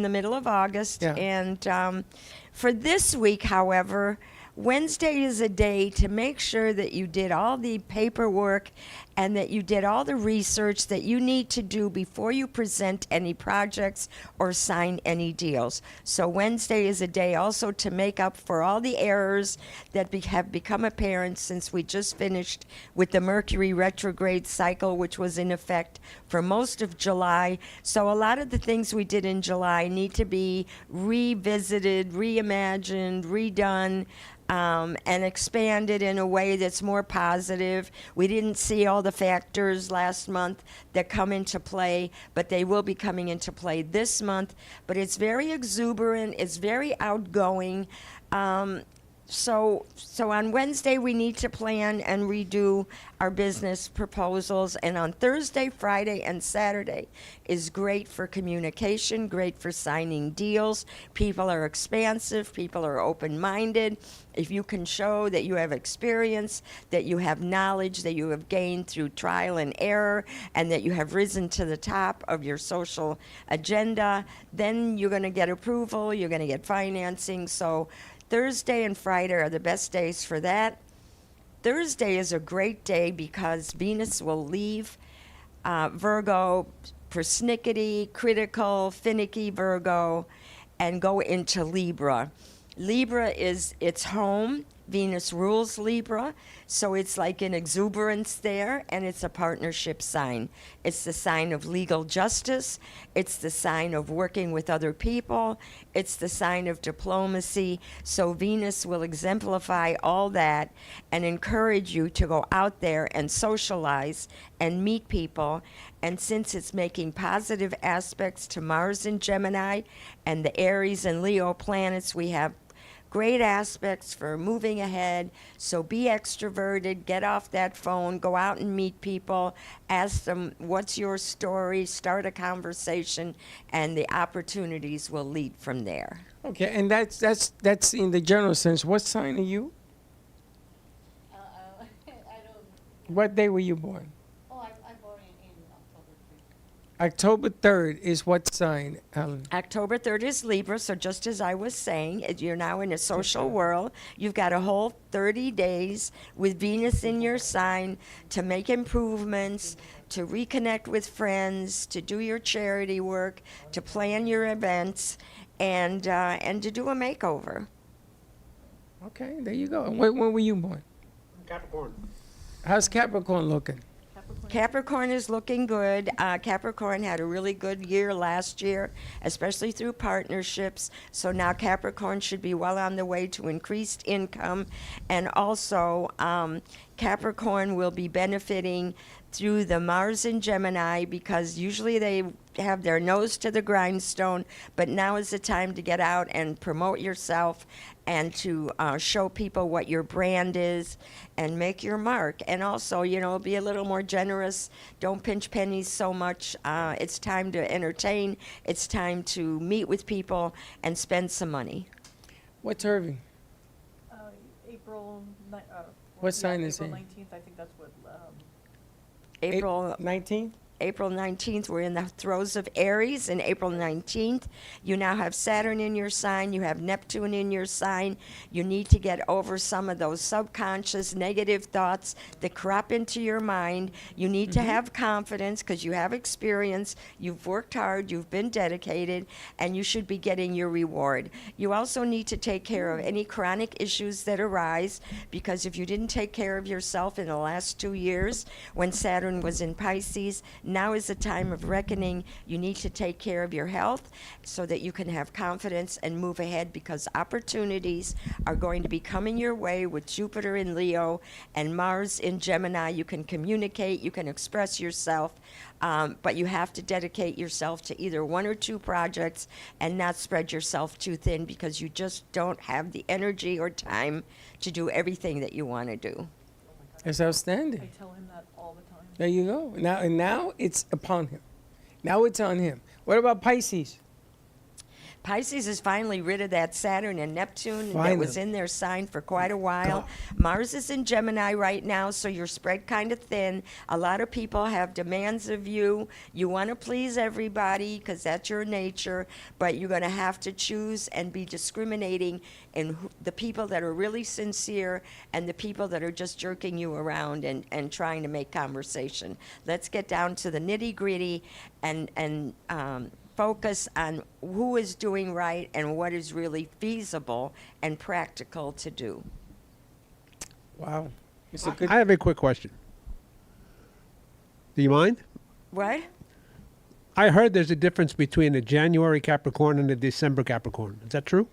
the middle of August, Yeah. and for this week, however, Wednesday is a day to make sure that you did all the paperwork and that you did all the research that you need to do before you present any projects or sign any deals. So Wednesday is a day also to make up for all the errors that have become apparent since we just finished with the Mercury retrograde cycle, which was in effect for most of July. So a lot of the things we did in July need to be revisited, reimagined, redone. and expand it in a way that's more positive. We didn't see all the factors last month that come into play, but they will be coming into play this month. But it's very exuberant. It's very outgoing. So on Wednesday, we need to plan and redo our business proposals. And on Thursday, Friday, and Saturday is great for communication, great for signing deals. People are expansive. People are open-minded. If you can show that you have experience, that you have knowledge, that you have gained through trial and error, and that you have risen to the top of your social agenda, then you're going to get approval, you're going to get financing. So Thursday and Friday are the best days for that. Thursday is a great day because Venus will leave Virgo, persnickety, critical, finicky Virgo, and go into Libra. Libra is its home. Venus rules Libra, so it's like an exuberance there, and it's a partnership sign. It's the sign of legal justice. It's the sign of working with other people. It's the sign of diplomacy. So Venus will exemplify all that and encourage you to go out there and socialize and meet people. And since it's making positive aspects to Mars in Gemini and the Aries and Leo planets, we have great aspects for moving ahead. So be extroverted, get off that phone, go out and meet people, ask them, what's your story, start a conversation, and the opportunities will lead from there. Okay, and that's in the general sense. What sign are you? I don't. What day were you born? Oh, I'm born in October 3rd. October 3rd is what sign, Helen? October 3rd is Libra, so just as I was saying, you're now in a social world. You've got a whole 30 days with Venus in your sign to make improvements, to reconnect with friends, to do your charity work, to plan your events, and to do a makeover. Okay, there you go. And when were you born? Capricorn. How's Capricorn looking? Capricorn is looking good. Capricorn had a really good year last year, especially through partnerships. So now Capricorn should be well on the way to increased income. And also, Capricorn will be benefiting through the Mars in Gemini because usually they have their nose to the grindstone, but now is the time to get out and promote yourself and to show people what your brand is and make your mark. And also, be a little more generous. Don't pinch pennies so much. It's time to entertain. It's time to meet with people and spend some money. What's Irving? April. What sign is April he? 19th. I think that's what. April 19th? April 19th, we're in the throes of Aries, and April 19th, you now have Saturn in your sign, you have Neptune in your sign. You need to get over some of those subconscious negative thoughts that crop into your mind. You need to have confidence because you have experience, you've worked hard, you've been dedicated, and you should be getting your reward. You also need to take care of any chronic issues that arise, because if you didn't take care of yourself in the last 2 years when Saturn was in Pisces, now is the time of reckoning. You need to take care of your health so that you can have confidence and move ahead, because opportunities are going to be coming your way with Jupiter in Leo and Mars in Gemini. You can communicate, you can express yourself, but you have to dedicate yourself to either one or two projects and not spread yourself too thin, because you just don't have the energy or time to do everything that you want to do. It's outstanding. I tell him that all the time. There you go. Now it's upon him. Now it's on him. What about Pisces? Pisces is finally rid of that Saturn and Neptune that was in their sign for quite a while. Mars is in Gemini right now, so you're spread kind of thin. A lot of people have demands of you. You want to please everybody because that's your nature, but you're going to have to choose and be discriminating in the people that are really sincere and the people that are just jerking you around and trying to make conversation. Let's get down to the nitty-gritty and focus on who is doing right and what is really feasible and practical to do. Wow. I have a quick question. Do you mind? What? I heard there's a difference between a January Capricorn and a December Capricorn. Is that true?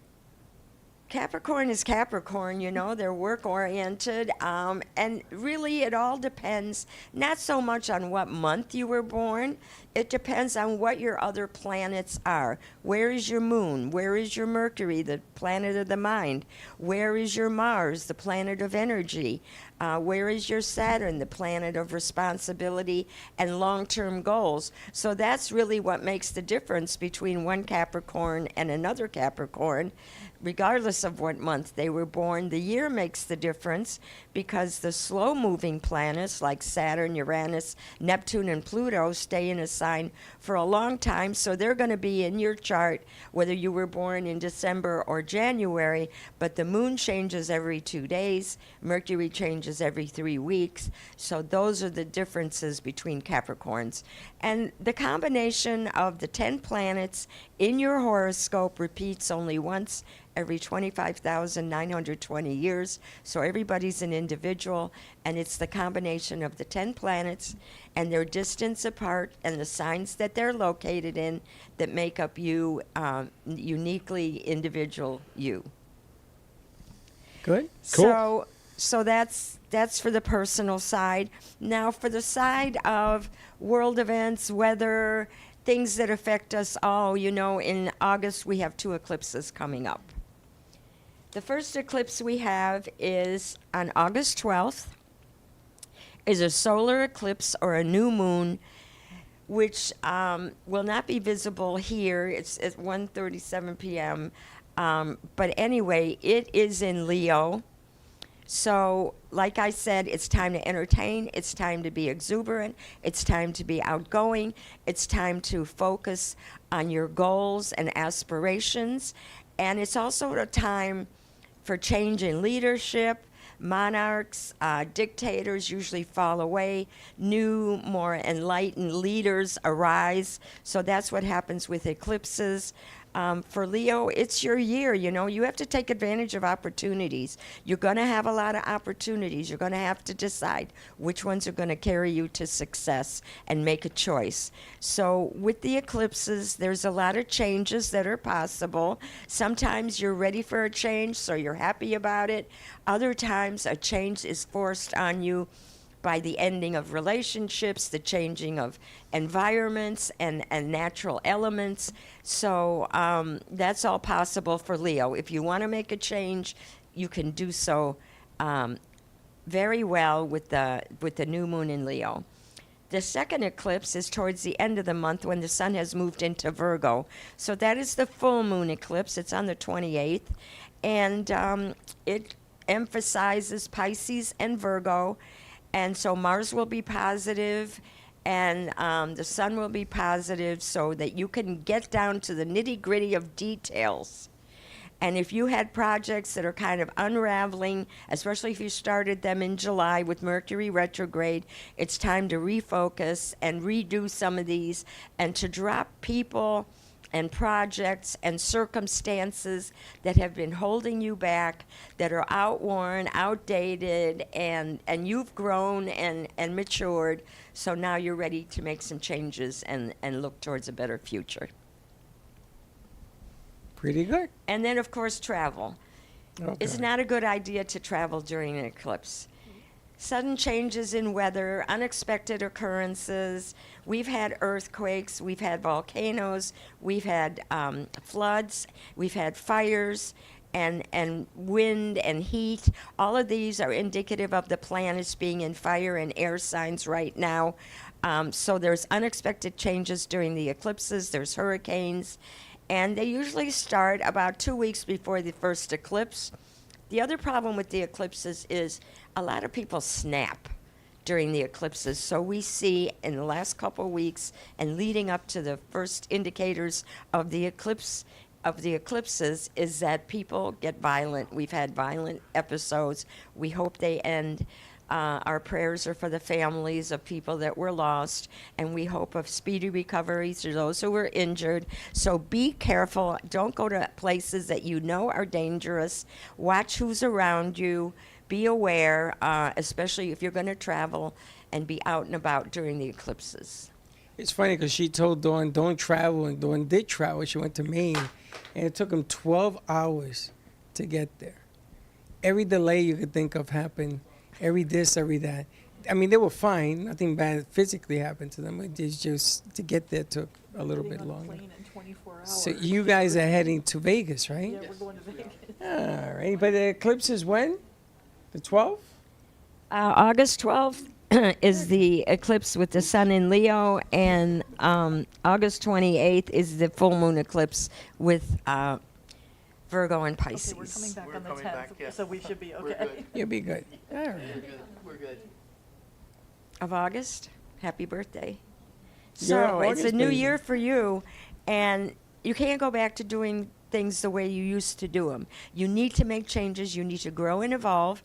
Capricorn is Capricorn, you know, they're work oriented. And really, it all depends not so much on what month you were born, it depends on what your other planets are. Where is your moon? Where is your Mercury, the planet of the mind? Where is your Mars, the planet of energy? Where is your Saturn, the planet of responsibility and long term goals? So that's really what makes the difference between one Capricorn and another Capricorn. Regardless of what month they were born, the year makes the difference because the slow-moving planets like Saturn, Uranus, Neptune, and Pluto stay in a sign for a long time, so they're going to be in your chart whether you were born in December or January, but the moon changes every 2 days, Mercury changes every 3 weeks, so those are the differences between Capricorns. And the combination of the 10 planets in your horoscope repeats only once every 25,920 years, so everybody's an individual, and it's the combination of the 10 planets and their distance apart and the signs that they're located in that make up you, uniquely individual you. Good. Cool. So that's for the personal side. Now for the side of world events, weather, things that affect us all, you know, in August we have 2 eclipses coming up. The first eclipse we have is on August 12th, is a solar eclipse or a new moon, which will not be visible here. It's at 1:37 p.m. But anyway, it is in Leo. So, like I said, it's time to entertain, it's time to be exuberant, it's time to be outgoing, it's time to focus on your goals and aspirations, and it's also a time for change in leadership. Monarchs, dictators usually fall away. New, more enlightened leaders arise. So that's what happens with eclipses. For Leo, it's your year, you know. You have to take advantage of opportunities. You're going to have a lot of opportunities. You're going to have to decide which ones are going to carry you to success and make a choice. So with the eclipses, there's a lot of changes that are possible. Sometimes you're ready for a change, so you're happy about it. Other times, a change is forced on you by the ending of relationships, the changing of environments and natural elements. So that's all possible for Leo. If you want to make a change, you can do so very well with the new moon in Leo. The second eclipse is towards the end of the month when the sun has moved into Virgo. So that is the full moon eclipse. It's on the 28th. And it emphasizes Pisces and Virgo. And so Mars will be positive, and the sun will be positive so that you can get down to the nitty-gritty of details. And if you had projects that are kind of unraveling, especially if you started them in July with Mercury retrograde, it's time to refocus and redo some of these and to drop people and projects and circumstances that have been holding you back, that are outworn, outdated, and you've grown and matured, so now you're ready to make some changes and look towards a better future. Pretty good. And then, of course, travel. Okay. It's not a good idea to travel during an eclipse. Sudden changes in weather, unexpected occurrences. We've had earthquakes, we've had volcanoes, we've had floods, we've had fires, and wind and heat. All of these are indicative of the planets being in fire and air signs right now. So there's unexpected changes during the eclipses, there's hurricanes, and they usually start about 2 weeks before the first eclipse. The other problem with the eclipses is a lot of people snap during the eclipses. So we see in the last couple of weeks and leading up to the first indicators of the eclipses is that people get violent. We've had violent episodes. We hope they end. Our prayers are for the families of people that were lost, and we hope of speedy recovery to those who were injured. So be careful. Don't go to places that you know are dangerous. Watch who's around you. Be aware, especially if you're going to travel and be out and about during the eclipses. It's funny because she told Dawn, don't travel, and Dawn did travel. She went to Maine, and it took them 12 hours to get there. Every delay you could think of happened. Every this, every that. I mean, they were fine. Nothing bad physically happened to them. It's just to get there took a little bit longer. So you guys are heading to Vegas, right? Yeah, we're going to Vegas. All right. But the eclipse is when? The 12th? August 12th is the eclipse with the sun in Leo, and August 28th is the full moon eclipse with Virgo and Pisces. Okay, we're coming back on the 10th, so we should be okay. You'll be good. All right. We're good. Of August. Happy birthday. You're an So it's a August new baby. year for you, and you can't go back to doing things the way you used to do them. You need to make changes. You need to grow and evolve.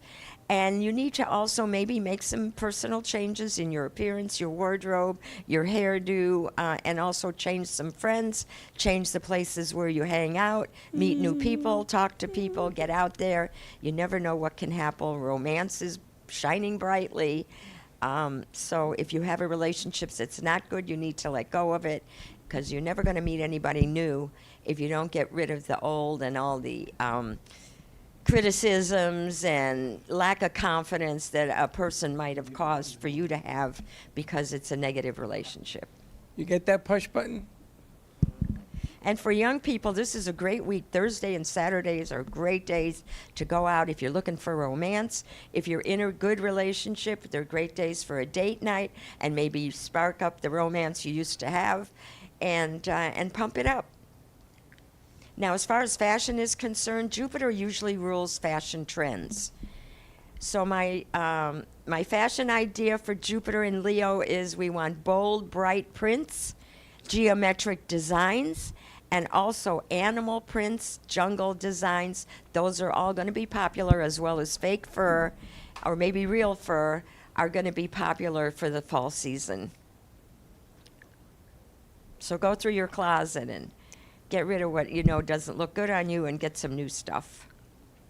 And you need to also maybe make some personal changes in your appearance, your wardrobe, your hairdo, and also change some friends, change the places where you hang out, meet new people, talk to people, get out there. You never know what can happen. Romance is shining brightly. So if you have a relationship that's not good, you need to let go of it, because you're never going to meet anybody new if you don't get rid of the old and all the criticisms and lack of confidence that a person might have caused for you to have because it's a negative relationship. You get that push button? And for young people, this is a great week. Thursday and Saturdays are great days to go out if you're looking for romance. If you're in a good relationship, they're great days for a date night, and maybe you spark up the romance you used to have and pump it up. Now, as far as fashion is concerned, Jupiter usually rules fashion trends. So my fashion idea for Jupiter in Leo is we want bold, bright prints, geometric designs, and also animal prints, jungle designs. Those are all going to be popular, as well as fake fur or maybe real fur are going to be popular for the fall season. So go through your closet and get rid of what you know doesn't look good on you and get some new stuff.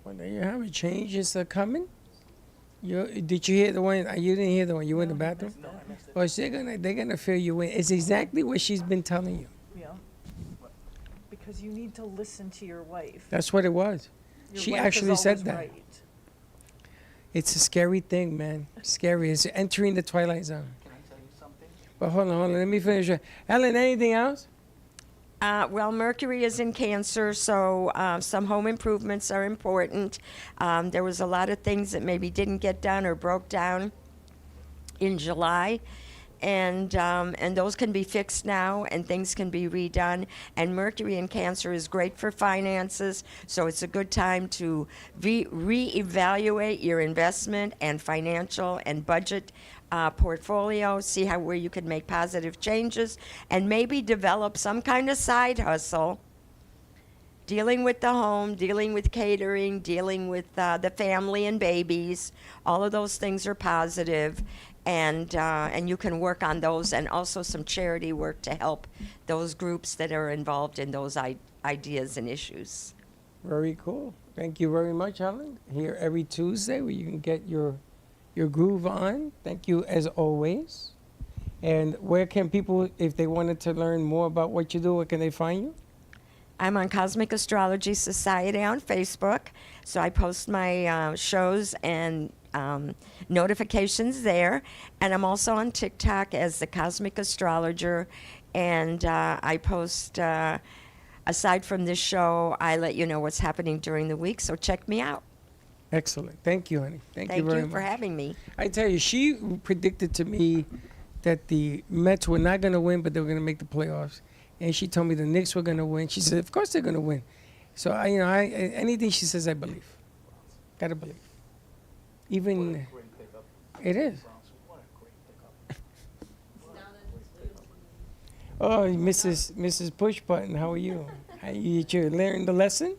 Well, there you have it. Changes are coming. Did you hear the one? You didn't hear the one. You were in the bathroom? No, I missed it. Well, they're gonna fill you in. It's exactly what she's been telling you. Yeah. Because you need to listen to your wife. That's what it was. Your She wife is actually said always that. right. It's a scary thing, man. Scary. It's entering the twilight zone. Can I tell you something? But hold on. Let me finish. Helen, anything else? Well, Mercury is in Cancer, so some home improvements are important. There was a lot of things that maybe didn't get done or broke down in July, and those can be fixed now, and things can be redone. And Mercury in Cancer is great for finances, so it's a good time to reevaluate your investment and financial and budget portfolio, see where you can make positive changes, and maybe develop some kind of side hustle, dealing with the home, dealing with catering, dealing with the family and babies. All of those things are positive, and you can work on those, and also some charity work to help those groups that are involved in those ideas and issues. Very cool. Thank you very much, Helen. Here every Tuesday where you can get your groove on. Thank you as always. And where can people, if they wanted to learn more about what you do, where can they find you? I'm on Cosmic Astrology Society on Facebook, so I post my shows and notifications there. And I'm also on TikTok as the Cosmic Astrologer, and I post, aside from this show, I let you know what's happening during the week, so check me out. Excellent. Thank you, honey. Thank you very much. for having me. I tell you, she predicted to me that the Mets were not going to win, but they were going to make the playoffs. And she told me the Knicks were going to win. She said, of course they're going to win. So, anything she says, I believe. Got to believe. Even, it is. Oh, Mrs. Push Button, how are you? You learned the lesson?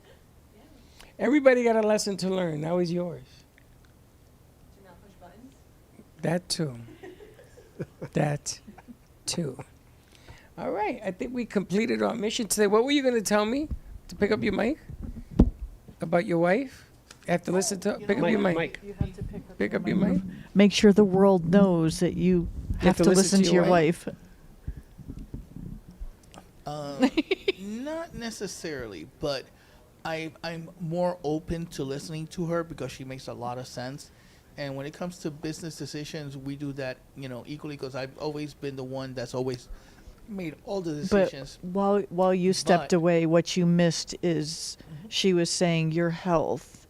Everybody got a lesson to learn. That was yours. Do not push buttons. That too. That too. All right. I think we completed our mission today. What were you going to tell me? To pick up your mic? About your wife? I have to listen to pick up your mic. You have to Pick up your mic. Make sure the world knows that you have to listen to your wife. Not necessarily, but I'm more open to listening to her because she makes a lot of sense. And when it comes to business decisions, we do that, equally, because I've always been the one that's always made all the decisions. But while you stepped away, what you missed is she was saying your health.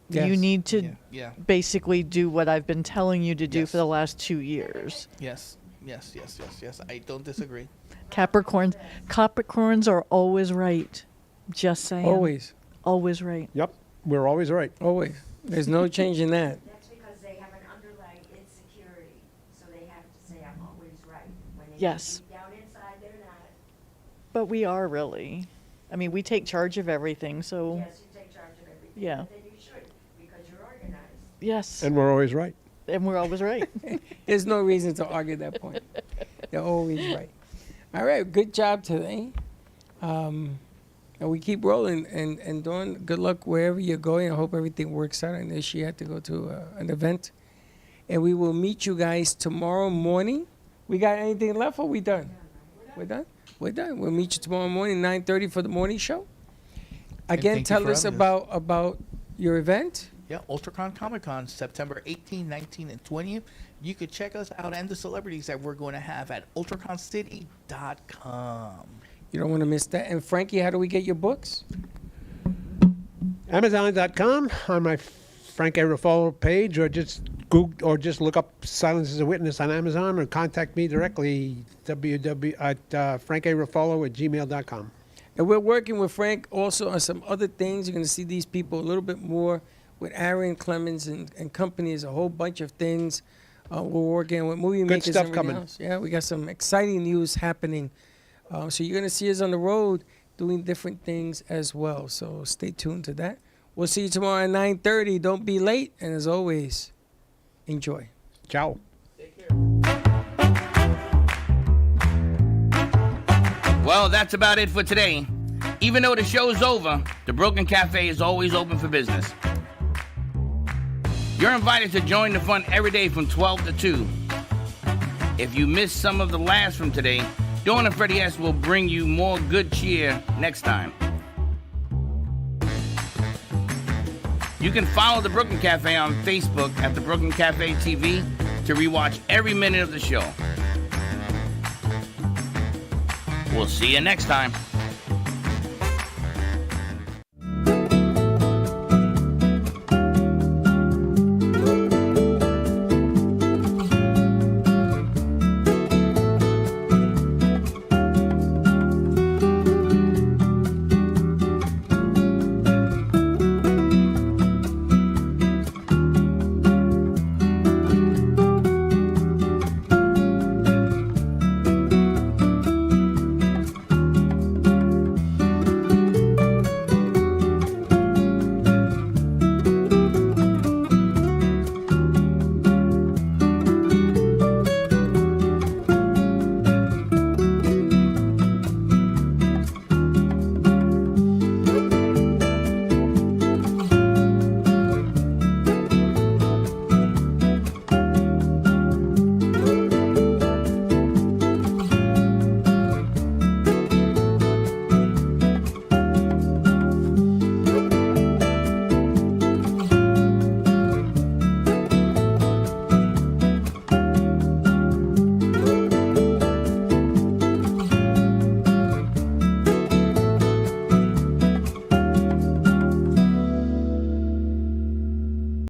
Yes. You need to Yeah. basically do what I've been telling you to do for the last 2 years. Yes. I don't disagree. Capricorns are always right. Just saying. Always right. Yep, we're always right. Always. There's no changing that. That's because they have an underlying insecurity, so they have to say, I'm always right. When they Yes. deep down inside, they're not. But we are really. I mean, we take charge of everything, so. Yes, you take charge of everything. Yeah. But then you should, because you're organized. Yes. And we're always right. And we're always right. There's no reason to argue that point. They're always right. All right, good job today. And we keep rolling. And Dawn, good luck wherever you're going. I hope everything works out. I know she had to go to an event. And we will meet you guys tomorrow morning. We got anything left or we done? We're done? We're done. We'll meet you tomorrow morning, 9:30 for the morning show. Again, thank you tell for us having us. about your event. Yeah, UltraCon Comic Con, September 18, 19, and 20th. You could check us out and the celebrities that we're going to have at ultraconcity.com. You don't want to miss that. And Frankie, how do we get your books? Amazon.com on my Frank A. Ruffalo page, or just Google, or just look up Silence as a Witness on Amazon, or contact me directly, frankaruffalo@gmail.com. And we're working with Frank also on some other things. You're going to see these people a little bit more with Aaron Clemens and company. There's a whole bunch of things we're working with movie makers. stuff and everything coming. else. Yeah, we got some exciting news happening. So you're going to see us on the road doing different things as well. So stay tuned to that. We'll see you tomorrow at 9:30. Don't be late. And as always, enjoy. Ciao. Well, that's about it for today. Even though the show's over, the Brooklyn Cafe is always open for business. You're invited to join the fun every day from 12 to 2. If you missed some of the laughs from today, Dawn and Freddy S will bring you more good cheer next time. You can follow the Brooklyn Cafe on Facebook at the Brooklyn Cafe TV to rewatch every minute of the show. We'll see you next time.